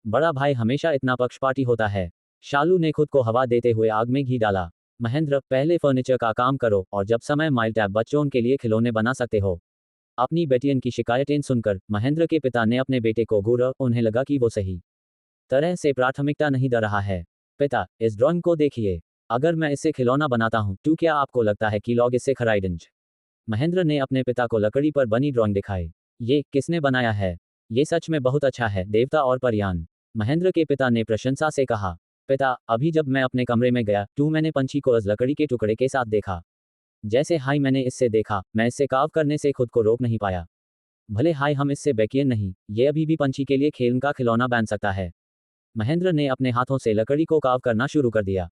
बड़ा भाई हमेशा इतना पक्षपाती होता है। शालू ने खुद को हवा देते हुए आग में घी डाला। महेंद्र, पहले फर्नीचर का काम करो और जब समय माइल टैब बच्चों के लिए खिलौने बना सकते हो। अपनी बेटियन की शिकायतें सुनकर महेंद्र के पिता ने अपने बेटे को घूरा। उन्हें लगा कि वो सही तरह से प्राथमिकता नहीं दे रहा है। पिता, इस ड्राइंग को देखिए। अगर मैं इससे खिलौना बनाता हूँ तो क्या आपको लगता है कि लोग इससे खरीदेंगे? महेंद्र ने अपने पिता को लकड़ी पर बनी ड्राइंग दिखाई। ये किसने बनाया है? ये सच में बहुत अच्छा है, देवता और परियान। महेंद्र के पिता ने प्रशंसा से कहा। पिता, अभी जब मैं अपने कमरे में गया तो मैंने पंछी को इस लकड़ी के टुकड़े के साथ देखा। जैसे हाई मैंने इससे देखा, मैं इससे कार्व करने से खुद को रोक नहीं पाया। भले हाई हम इससे बेकियन नहीं, ये अभी भी पंछी के लिए खेल का खिलौना बन सकता है। महेंद्र ने अपने हाथों से लकड़ी को कार्व करना शुरू कर दिया।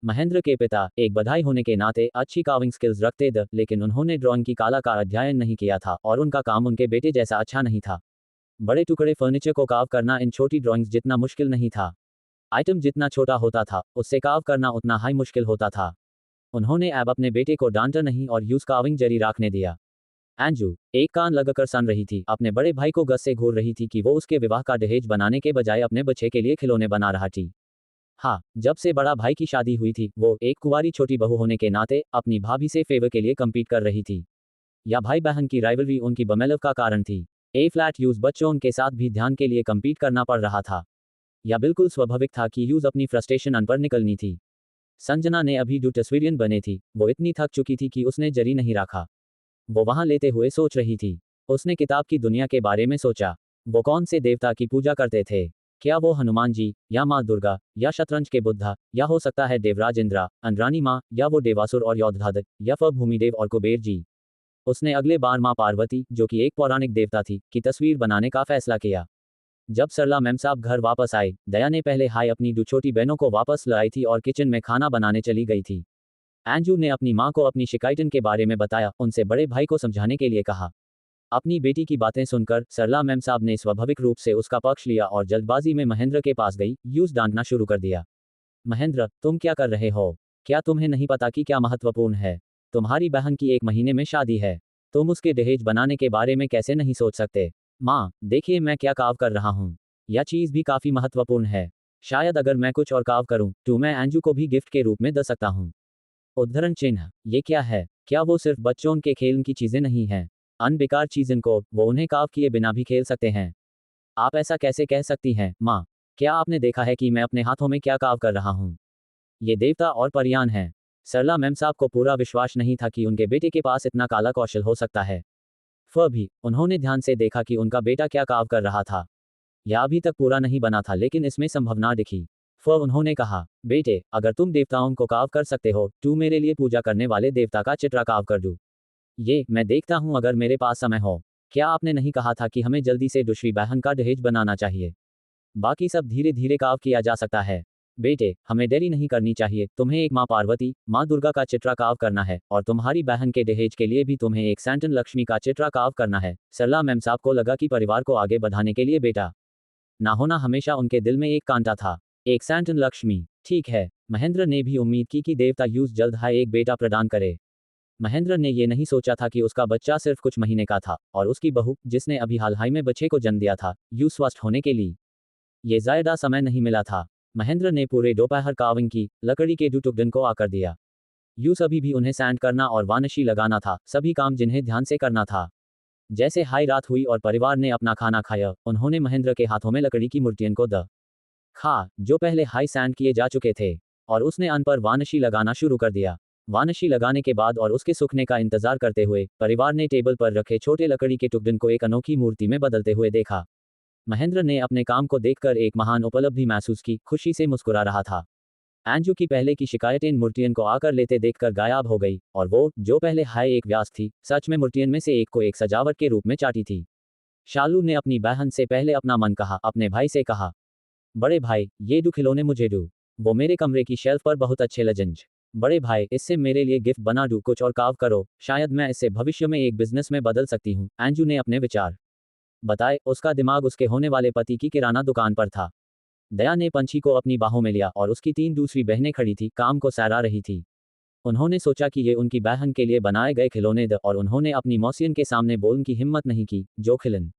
महेंद्र के पिता एक बधाई होने के नाते अच्छी कार्विंग स्किल्स रखते थे, लेकिन उन्होंने ड्राइंग की कला का अध्ययन नहीं किया था और उनका काम उनके बेटे जैसा अच्छा नहीं था। बड़े टुकड़े फर्नीचर को कार्व करना इन छोटी ड्राइंग्स जितना मुश्किल नहीं था। आइटम जितना छोटा होता था, उससे कार्व करना उतना हाई मुश्किल होता था। उन्होंने अब अपने बेटे को डांटा नहीं और यूज कार्विंग जारी रखने दिया। एंजू एक कान लगाकर सन रही थी, अपने बड़े भाई को गस से घूर रही थी कि वो उसके विवाह का दहेज बनाने के बजाय अपने बच्चे के लिए खिलौने बना रहा थी। हाँ, जब से बड़ा भाई की शादी हुई थी, वो एक कुंवारी छोटी बहू होने के नाते अपनी भाभी से फेवर के लिए कम्पीट कर रही थी। या भाई बहन की राइवलरी उनकी बमेलव का कारण थी। ए फ्लैट यूज बच्चों उनके साथ भी ध्यान के लिए कम्पीट करना पड़ रहा था। या बिल्कुल स्वाभाविक था कि यूज अपनी फ्रस्ट्रेशन अन पर निकलनी थी। संजना ने अभी जो तस्वीरियन बने थी, वो इतनी थक चुकी थी कि उसने जरी नहीं रखा। वो वहां लेते हुए सोच रही थी। उसने किताब की दुनिया के बारे में सोचा। वो कौन से देवता की पूजा करते थे? क्या वो हनुमान जी, या माँ दुर्गा, या शतरंज के बुद्धा, या हो सकता है देवराज इंद्रा, अंद्रानी माँ, या वो देवासुर और योद्धादक, या फिर भूमिदेव और कुबेर जी। उसने अगले बार माँ पार्वती, जो कि एक पौराणिक देवता थी, की तस्वीर बनाने का फैसला किया। जब सरला मेमसाब घर वापस आए, दया ने पहले हाय अपनी दो छोटी बहनों को वापस लाई थी और किचन में खाना बनाने चली गई थी। एंजू ने अपनी माँ को अपनी शिकायतन के बारे में बताया, उनसे बड़े भाई को समझाने के लिए कहा। अपनी बेटी की बातें सुनकर सरला मेमसाब ने स्वाभाविक रूप से उसका पक्ष लिया और जल्दबाजी में महेंद्र के पास गई, यूज डांटना शुरू कर दिया। महेंद्र, तुम क्या कर रहे हो? क्या तुम्हें नहीं पता कि क्या महत्वपूर्ण है? तुम्हारी बहन की 1 महीने में शादी है। तुम उसके दहेज बनाने के बारे में कैसे नहीं सोच सकते? माँ, देखिए मैं क्या काव कर रहा हूँ। यह चीज़ भी काफ़ी महत्वपूर्ण है। शायद अगर मैं कुछ और काव करूँ, तो मैं एंजू को भी गिफ्ट के रूप में दे सकता हूँ। उद्धरण चिन्ह, ये क्या है? क्या वो सिर्फ बच्चों के खेल की चीज़ें नहीं हैं? अन बेकार चीज़ों को वो उन्हें काव किए बिना भी खेल सकते हैं। आप ऐसा कैसे कह सकती हैं, माँ? क्या आपने देखा है कि मैं अपने हाथों में क्या काव कर रहा हूँ? ये देवता और परियान हैं। सरला मेमसाब को पूरा विश्वास नहीं था कि उनके बेटे के पास इतना काला कौशल हो सकता है। फिर भी उन्होंने ध्यान से देखा कि उनका बेटा क्या काव कर रहा था। यह अभी तक पूरा नहीं बना था, लेकिन इसमें संभावना दिखी। फिर उन्होंने कहा, बेटे, अगर तुम देवताओं को काव कर सकते हो, तो मेरे लिए पूजा करने वाले देवता का चित्र काव कर दो। ये मैं देखता हूँ अगर मेरे पास समय हो। क्या आपने नहीं कहा था कि हमें जल्दी से दूसरी बहन का दहेज बनाना चाहिए? बाकी सब धीरे धीरे काव किया जा सकता है। बेटे, हमें देरी नहीं करनी चाहिए। तुम्हें एक माँ पार्वती, माँ दुर्गा का चित्रा काव करना है, और तुम्हारी बहन के दहेज के लिए भी तुम्हें एक सैंटन लक्ष्मी का चित्रा काव करना है। सरला मेमसाब को लगा कि परिवार को आगे बढ़ाने के लिए बेटा ना होना हमेशा उनके दिल में एक कांटा था। एक सैंटन लक्ष्मी, ठीक है। महेंद्र ने भी उम्मीद की कि देवता यूज जल्द ही एक बेटा प्रदान करे। महेंद्र ने ये नहीं सोचा था कि उसका बच्चा सिर्फ कुछ महीने का था, और उसकी बहू, जिसने अभी हाल ही में बच्चे को जन्म दिया था, यूं स्वस्थ होने के लिए ये ज्यादा समय नहीं मिला था। महेंद्र ने पूरे दोपहर काविंग की लकड़ी के दो टुकड़ों को आकर दिया। यूं सभी भी उन्हें सैंड करना और वानशी लगाना था, सभी काम जिन्हें ध्यान से करना था। जैसे हाई रात हुई और परिवार ने अपना खाना खाया, उन्होंने महेंद्र के हाथों में लकड़ी की मूर्तियों को द खा, जो पहले हाई सैंड किए जा चुके थे, और उसने अन पर वानशी लगाना शुरू कर दिया। वानशी लगाने के बाद और उसके सूखने का इंतजार करते हुए, परिवार ने टेबल पर रखे छोटे लकड़ी के टुकड़ों को एक अनोखी मूर्ति में बदलते हुए देखा। महेंद्र ने अपने काम को देखकर एक महान उपलब्धि महसूस की, खुशी से मुस्कुरा रहा था। एंजू की पहले की शिकायतें मूर्तियन को आकर लेते देखकर गायब हो गई, और वो, जो पहले हाय एक व्यास थी, सच में मूर्तियन में से एक को एक सजावट के रूप में चाटी थी। शालू ने अपनी बहन से पहले अपना मन कहा, अपने भाई से कहा, बड़े भाई, ये दो खिलौने मुझे दो। वो मेरे कमरे की शेल्फ पर बहुत अच्छे लगेंगे। बड़े भाई, इससे मेरे लिए गिफ्ट बना दो, कुछ और काव करो, शायद मैं इससे भविष्य में एक बिजनेस में बदल सकती हूँ। एंजू ने अपने विचार बताए, उसका दिमाग उसके होने वाले पति की किराना दुकान पर था। दया ने पंछी को अपनी बाहों में लिया और उसकी 3 दूसरी बहनें खड़ी थी, काम को सराह रही थी। उन्होंने सोचा कि ये उनकी बहन के लिए बनाए गए खिलौने द, और उन्होंने अपनी मौसियन के सामने बोलने की हिम्मत नहीं की, जो खिलन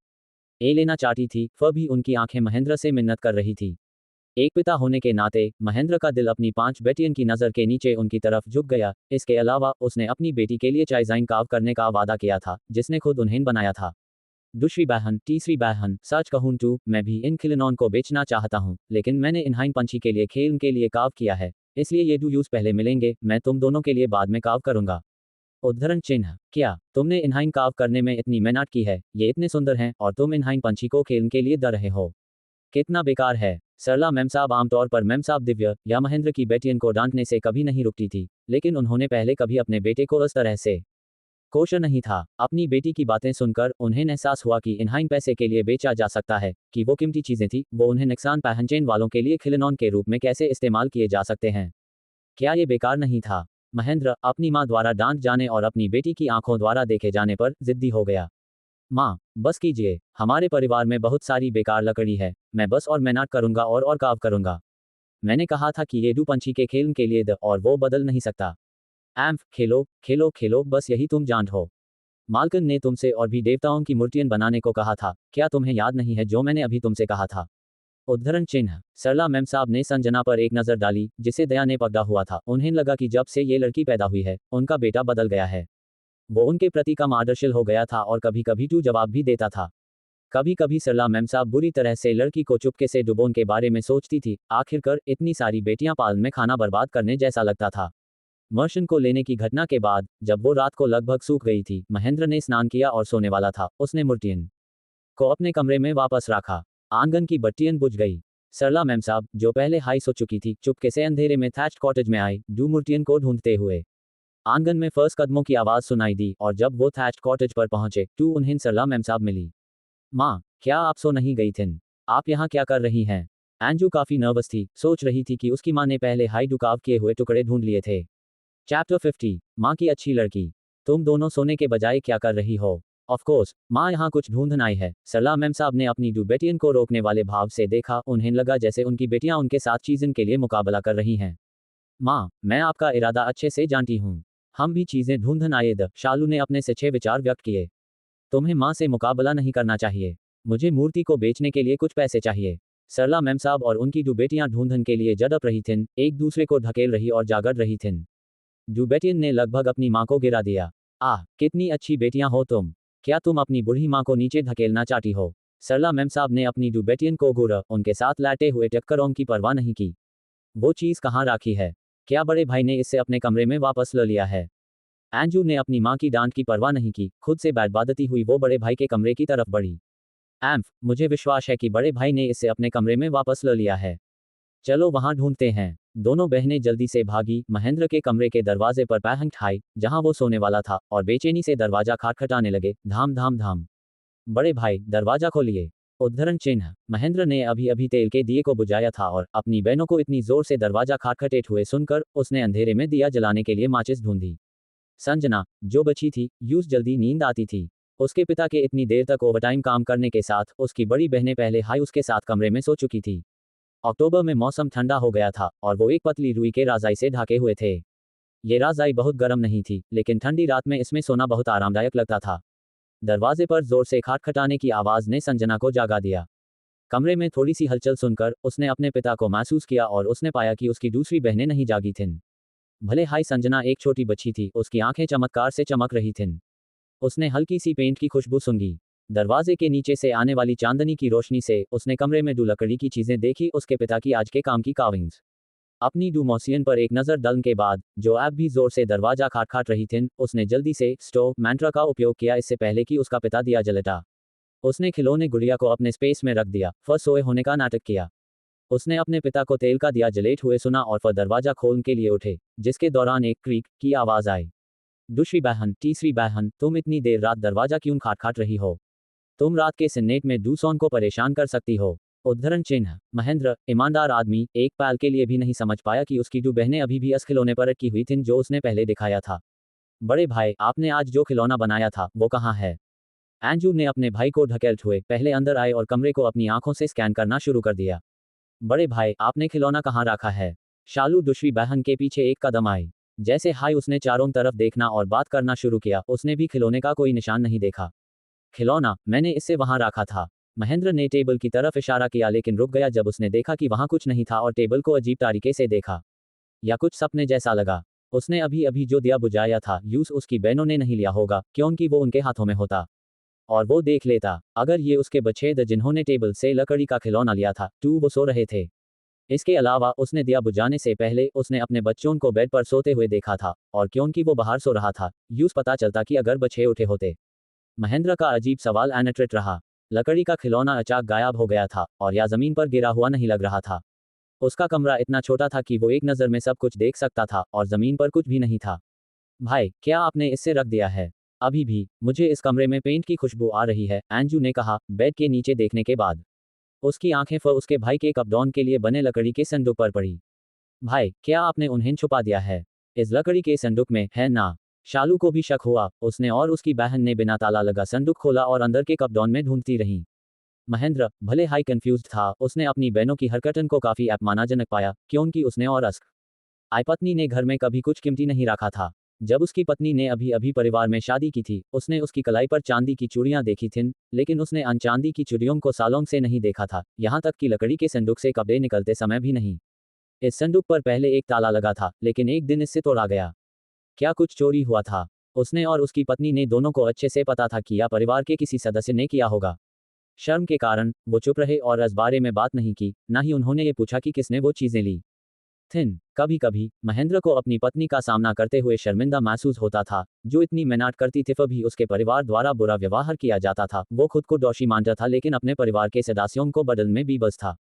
ए लेना चाहती थी, फिर भी उनकी आंखें महेंद्र से मिन्नत कर रही थी। एक पिता होने के नाते महेंद्र का दिल अपनी 5 बेटियन की नज़र के नीचे उनकी तरफ झुक गया। इसके अलावा उसने अपनी बेटी के लिए चाइजाइन काव करने का वादा किया था, जिसने खुद उन्हें बनाया था। दूसरी बहन, तीसरी बहन, सच कहूं तो मैं भी इन खिलौनों को बेचना चाहता हूं, लेकिन मैंने इनहाइन पंछी के लिए खेल के लिए काव किया है, इसलिए ये दो यूज पहले मिलेंगे, मैं तुम दोनों के लिए बाद में काव करूंगा। उद्धरण चिन्ह, क्या तुमने इनहाइन काव करने में इतनी मेहनत की है? ये इतने सुंदर हैं और तुम इनहाइन पंछी को खेल के लिए दे रहे हो? कितना बेकार है। सरला मेमसाब आमतौर पर मेमसाब दिव्य या महेंद्र की बेटियन को डांटने से कभी नहीं रुकती थी, लेकिन उन्होंने पहले कभी अपने बेटे को इस तरह से कोशर नहीं था। अपनी बेटी की बातें सुनकर उन्हें एहसास हुआ कि इनहाइन पैसे के लिए बेचा जा सकता है, कि वो कीमती चीजें थी, वो उन्हें नुकसान पहुंचाने वालों के लिए खिलौनों के रूप में कैसे इस्तेमाल किए जा सकते हैं। क्या ये बेकार नहीं था? महेंद्र अपनी माँ द्वारा डांट जाने और अपनी बेटी की आंखों द्वारा देखे जाने पर जिद्दी हो गया। माँ, बस कीजिए, हमारे परिवार में बहुत सारी बेकार लकड़ी है, मैं बस और मेहनत करूंगा और काव करूंगा। मैंने कहा था कि ये दो पंछी के खेल के लिए द, और वो बदल नहीं सकता। एम्फ, खेलो खेलो खेलो, बस यही तुम जानते हो। मालकिन ने तुमसे और भी देवताओं की मूर्तियां बनाने को कहा था, क्या तुम्हें याद नहीं है जो मैंने अभी तुमसे कहा था? उद्धरण चिन्ह। सरला मैम साहब ने संजना पर एक नज़र डाली, जिसे दया ने पकड़ा हुआ था। उन्हें लगा कि जब से ये लड़की पैदा हुई है, उनका बेटा बदल गया है। वो उनके प्रति कम आदर्शिल हो गया था और कभी कभी टू जवाब भी देता था। कभी कभी सरला मैम साहब बुरी तरह से लड़की को चुपके से डुबोन के बारे में सोचती थी। आखिरकार इतनी सारी बेटियां पालन में खाना बर्बाद करने जैसा लगता था। मर्शन को लेने की घटना के बाद, जब वो रात को लगभग सूख गई थी, महेंद्र ने स्नान किया और सोने वाला था। उसने मूर्तियन को अपने कमरे में वापस रखा। आंगन की बत्तियां बुझ गई। सरला मैम साहब, जो पहले हाई सो चुकी थी, चुपके से अंधेरे में थैच्ड कॉटेज में आई, डू मूर्तियन को ढूंढते हुए। आंगन में फर्स्ट कदमों की आवाज सुनाई दी और जब वो थैच्ड कॉटेज पर पहुंचे, टू उन्हें सरला मैम साहब मिली। माँ, क्या आप सो नहीं गई थीं? आप यहाँ क्या कर रही हैं? एंजू काफी नर्वस थी, सोच रही थी कि उसकी माँ ने पहले हाई डुकाव किए हुए टुकड़े ढूंढ लिए थे। चैप्टर 50। माँ की अच्छी लड़की। तुम दोनों सोने के बजाय क्या कर रही हो? ऑफ कोर्स, माँ यहाँ कुछ ढूंढने आई है। सरला मैम साहब ने अपनी डू बेटियन को रोकने वाले भाव से देखा। उन्हें लगा जैसे उनकी बेटियां उनके साथ चीज़न के लिए मुकाबला कर रही हैं। माँ, मैं आपका इरादा अच्छे से जानती हूँ। हम भी चीज़ें ढूंढने आए द शालू ने अपने सच्चे विचार व्यक्त किए। तुम्हें माँ से मुकाबला नहीं करना चाहिए। मुझे मूर्ति को बेचने के लिए कुछ पैसे चाहिए। सरला मैम साहब और उनकी डू बेटियां ढूंढन के लिए जड़प रही थीं, एक दूसरे को ढकेल रही और जागड़ रही थीं। डू बेटियन ने लगभग अपनी माँ को गिरा दिया। आह, कितनी अच्छी बेटियां हो तुम। क्या तुम अपनी बूढ़ी माँ को नीचे ढकेलना चाहती हो? सरला मैम साहब ने अपनी डू बेटियन को घूरा, उनके साथ लाटे हुए टक्करों की परवाह नहीं की। वो चीज़ कहाँ रखी है? क्या बड़े भाई ने इससे अपने कमरे में वापस ले लिया है? एंजू ने अपनी माँ की डांट की परवाह नहीं की। खुद से बैठबादती हुई वो बड़े भाई के कमरे की तरफ बढ़ी। एम्फ, मुझे विश्वास है कि बड़े भाई ने इसे अपने कमरे में वापस ले लिया है। चलो वहां ढूंढते हैं। दोनों बहनें जल्दी से भागी, महेंद्र के कमरे के दरवाजे पर पैहंग ठाई, जहां वो सोने वाला था, और बेचैनी से दरवाजा खटखटाने लगे। धाम धाम धाम। बड़े भाई, दरवाजा खोलिए। उद्धरण चिन्ह। महेंद्र ने अभी अभी तेल के दिए को बुझाया था और अपनी बहनों को इतनी जोर से दरवाजा खटखटेट हुए सुनकर उसने अंधेरे में दिया जलाने के लिए माचिस ढूंढी। संजना, जो बची थी, यूस जल्दी नींद आती थी। उसके पिता के इतनी देर तक ओवरटाइम काम करने के साथ उसकी बड़ी बहनें पहले हाई उसके साथ कमरे में सो चुकी थी। अक्टूबर में मौसम ठंडा हो गया था और वो एक पतली रुई के रजाई से ढके हुए थे। ये रजाई बहुत गर्म नहीं थी, लेकिन ठंडी रात में इसमें सोना बहुत आरामदायक लगता था। दरवाजे पर जोर से खटखटाने की आवाज ने संजना को जागा दिया। कमरे में थोड़ी सी हलचल सुनकर उसने अपने पिता को महसूस किया और उसने पाया कि उसकी दूसरी बहनें नहीं जागी थीं। भले हाई संजना एक छोटी बच्ची थी, उसकी आंखें चमत्कार से चमक रही थीं। उसने हल्की सी पेंट की खुशबू सूंघी। दरवाजे के नीचे से आने वाली चांदनी की रोशनी से उसने कमरे में डू लकड़ी की चीजें देखी, उसके पिता की आज के काम की काविंग्स। अपनी डू मौसियन पर एक नज़र डालने के बाद, जो अब भी जोर से दरवाजा खटखट रही थीं, उसने जल्दी से स्टोव मैंट्रा का उपयोग किया इससे पहले कि उसका पिता दिया जलता। उसने खिलौने गुड़िया को अपने स्पेस में रख दिया, फिर सोए होने का नाटक किया। उसने अपने पिता को तेल का दिया जलेट हुए सुना और फिर दरवाजा खोलने के लिए उठे, जिसके दौरान एक क्रीक की आवाज आई। दूसरी बहन, तीसरी बहन, तुम इतनी देर रात दरवाजा क्यों खटखट रही हो? तुम रात के सन्नेट में दूसरों को परेशान कर सकती हो। उद्धरण चिन्ह। महेंद्र, ईमानदार आदमी, एक पल के लिए भी नहीं समझ पाया कि उसकी दो बहनें अभी भी उस खिलौने पर अटकी हुई थीं जो उसने पहले दिखाया था। बड़े भाई, आपने आज जो खिलौना बनाया था, वो कहाँ है? एंजू ने अपने भाई को ढकेलते हुए पहले अंदर आए और कमरे को अपनी आंखों से स्कैन करना शुरू कर दिया। बड़े भाई, आपने खिलौना कहाँ रखा है? शालू दूसरी बहन के पीछे एक कदम आई। जैसे हाई उसने चारों तरफ देखना और बात करना शुरू किया, उसने भी खिलौने का कोई निशान नहीं देखा। खिलौना, मैंने इसे वहां रखा था। महेंद्र ने टेबल की तरफ इशारा किया लेकिन रुक गया जब उसने देखा कि वहां कुछ नहीं था और टेबल को अजीब तरीके से देखा। या कुछ सपने जैसा लगा। उसने अभी अभी जो दिया बुझाया था, यूस उसकी बहनों ने नहीं लिया होगा, क्योंकि वो उनके हाथों में होता और वो देख लेता। अगर ये उसके बच्चे थे जिन्होंने टेबल से लकड़ी का खिलौना लिया था, तो वो सो रहे थे। इसके अलावा उसने दिया बुझाने से पहले उसने अपने बच्चों को बेड पर सोते हुए देखा था, और क्योंकि वो बाहर सो रहा था, यूस पता चलता कि अगर बच्चे उठे होते। महेंद्र का अजीब सवाल अनट्रिट रहा। लकड़ी का खिलौना अचानक गायब हो गया था और या जमीन पर गिरा हुआ नहीं लग रहा था। उसका कमरा इतना छोटा था कि वो एक नज़र में सब कुछ देख सकता था और जमीन पर कुछ भी नहीं था। भाई, क्या आपने इससे रख दिया है? अभी भी मुझे इस कमरे में पेंट की खुशबू आ रही है, एंजू ने कहा, बेड के नीचे देखने के बाद। उसकी आंखें फिर उसके भाई के कपडॉन के लिए बने लकड़ी के संदूक पर पड़ी। भाई, क्या आपने उन्हें छुपा दिया है? इस लकड़ी के संदूक में है ना? शालू को भी शक हुआ। उसने और उसकी बहन ने बिना ताला लगा संदूक खोला और अंदर के कपडॉन में ढूंढती रहीं। महेंद्र, भले हाई कंफ्यूज्ड था, उसने अपनी बहनों की हरकतन को काफी अपमानजनक पाया, क्योंकि उसने और अस्क आई पत्नी ने घर में कभी कुछ कीमती नहीं रखा था। जब उसकी पत्नी ने अभी अभी परिवार में शादी की थी, उसने उसकी कलाई पर चांदी की चूड़ियां देखी थीं, लेकिन उसने अन चांदी की चूड़ियों को सालों से नहीं देखा था, यहाँ तक कि लकड़ी के संदूक से कपड़े निकलते समय भी नहीं। इस संदूक पर पहले एक ताला लगा था, लेकिन एक दिन इससे तोड़ा गया। क्या कुछ चोरी हुआ था? उसने और उसकी पत्नी ने दोनों को अच्छे से पता था कि यह परिवार के किसी सदस्य ने किया होगा। शर्म के कारण वो चुप रहे और इस बारे में बात नहीं की, ना ही उन्होंने ये पूछा कि किसने वो चीजें ली थिन। कभी कभी महेंद्र को अपनी पत्नी का सामना करते हुए शर्मिंदा महसूस होता था, जो इतनी मेहनत करती थी, फिर भी उसके परिवार द्वारा बुरा व्यवहार किया जाता था। वो खुद को दोषी मानता था, लेकिन अपने परिवार के सदस्यों को बदलने में भी बस था।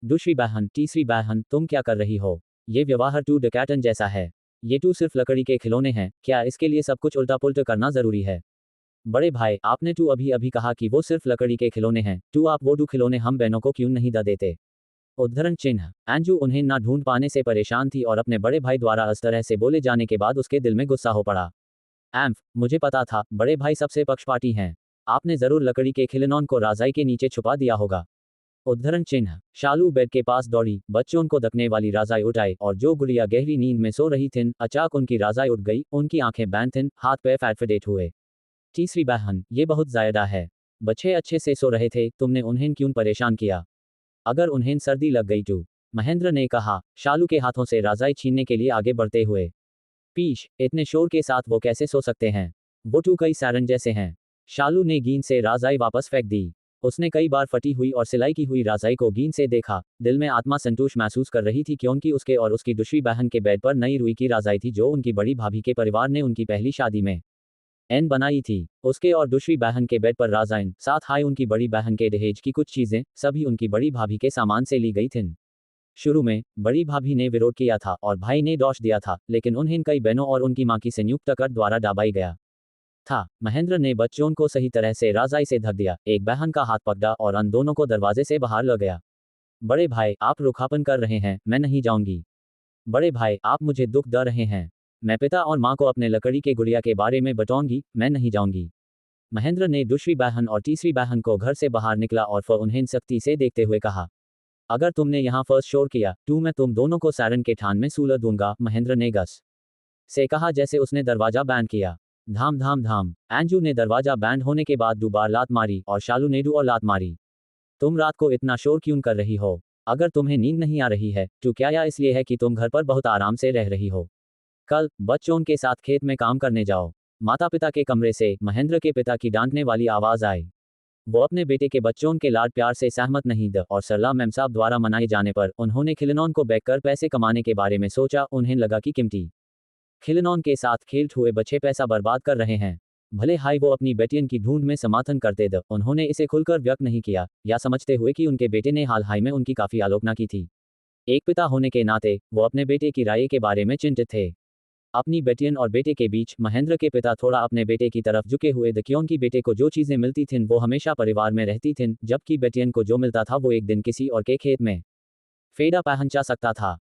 दूसरी बहन, तीसरी बहन, तुम क्या कर रही हो? ये व्यवहार टू द कैटन जैसा है। ये टू सिर्फ लकड़ी के खिलौने हैं, क्या इसके लिए सब कुछ उल्टा पुल्टा करना जरूरी है? बड़े भाई, आपने टू अभी अभी कहा कि वो सिर्फ लकड़ी के खिलौने हैं। टू आप वो टू खिलौने हम बहनों को क्यों नहीं दा देते? उद्धरण चिन्ह। एंजू उन्हें ना ढूंढ पाने से परेशान थी और अपने बड़े भाई द्वारा इस तरह से बोले जाने के बाद उसके दिल में गुस्सा हो पड़ा। एम्फ, मुझे पता था, बड़े भाई सबसे पक्षपाती हैं। आपने जरूर लकड़ी के खिलौनों को रजाई के नीचे छुपा दिया होगा। उद्धरण चिन्ह। शालू बेड के पास दौड़ी, बच्चों को दकने वाली रजाई उठाई और जो गुड़िया गहरी नींद में सो रही थीं, अचानक उनकी रजाई उठ गई, उनकी आंखें बंद थीं, हाथ पैर फैटफेडेट हुए। तीसरी बहन, ये बहुत ज्यादा है। बच्चे अच्छे से सो रहे थे, तुमने उन्हें क्यों परेशान किया? अगर उन्हें सर्दी लग गई तो? महेंद्र ने कहा, शालू के हाथों से रजाई छीनने के लिए आगे बढ़ते हुए। पीश, इतने शोर के साथ वो कैसे सो सकते हैं? वो टू कई सारन जैसे हैं। शालू ने गेंद से रजाई वापस फेंक दी। उसने कई बार फटी हुई और सिलाई की हुई रजाई को गेंद से देखा, दिल में आत्मा संतोष महसूस कर रही थी, क्योंकि उसके और उसकी दूसरी बहन के बेड पर नई रुई की रजाई थी, जो उनकी बड़ी भाभी के परिवार ने उनकी पहली शादी में एन बनाई थी। उसके और दूसरी बहन के बेड पर राजाइन, साथ हाई उनकी बड़ी बहन के दहेज की कुछ चीजें, सभी उनकी बड़ी भाभी के सामान से ली गई थीं। शुरू में बड़ी भाभी ने विरोध किया था और भाई ने दोष दिया था, लेकिन उन्हें कई बहनों और उनकी मां की संयुक्त कर द्वारा दबाई गया था। महेंद्र ने बच्चों को सही तरह से रजाई से ढक दिया, एक बहन का हाथ पकड़ा और अन दोनों को दरवाजे से बाहर ले गया। बड़े भाई, आप रुखापन कर रहे हैं, मैं नहीं जाऊंगी। बड़े भाई, आप मुझे दुख दे रहे हैं। मैं पिता और माँ को अपने लकड़ी के गुड़िया के बारे में बताऊंगी, मैं नहीं जाऊंगी। महेंद्र ने दूसरी बहन और तीसरी बहन को घर से बाहर निकला और फिर उन्हें सख्ती से देखते हुए कहा, अगर तुमने यहाँ फर्स्ट शोर किया तो मैं तुम दोनों को सारन के ठान में सूलह दूंगा। महेंद्र ने गस से कहा जैसे उसने दरवाजा बैंड किया। धाम धाम धाम। एंजू ने दरवाजा बैंड होने के बाद दोबारा लात मारी और शालू ने और लात मारी। तुम रात को इतना शोर क्यों कर रही हो? अगर तुम्हें नींद नहीं आ रही है तो क्या यह इसलिए है कि तुम घर पर बहुत आराम से रह रही हो? कल बच्चों के साथ खेत में काम करने जाओ। माता पिता के कमरे से महेंद्र के पिता की डांटने वाली आवाज आई। वो अपने बेटे के बच्चों के लाड प्यार से सहमत नहीं थे और सरला मैम साहब द्वारा मनाए जाने पर उन्होंने खिलौनों को बेचकर पैसे कमाने के बारे में सोचा। उन्हें लगा कि कीमती खिलौनों के साथ खेल हुए बच्चे पैसा बर्बाद कर रहे हैं। भले हाई वो अपनी बेटियन की ढूंढ में समर्थन करते थे, उन्होंने इसे खुलकर व्यक्त नहीं किया, या समझते हुए कि उनके बेटे ने हाल हाई में उनकी काफी आलोचना की थी। एक पिता होने के नाते वो अपने बेटे की राय के बारे में चिंतित थे। अपनी बेटियन और बेटे के बीच महेंद्र के पिता थोड़ा अपने बेटे की तरफ झुके हुए थे, क्योंकि बेटे को जो चीजें मिलती थीं वो हमेशा परिवार में रहती थीं, जबकि बेटियन को जो मिलता था वो एक दिन किसी और के खेत में फेड़ा पहन जा सकता था।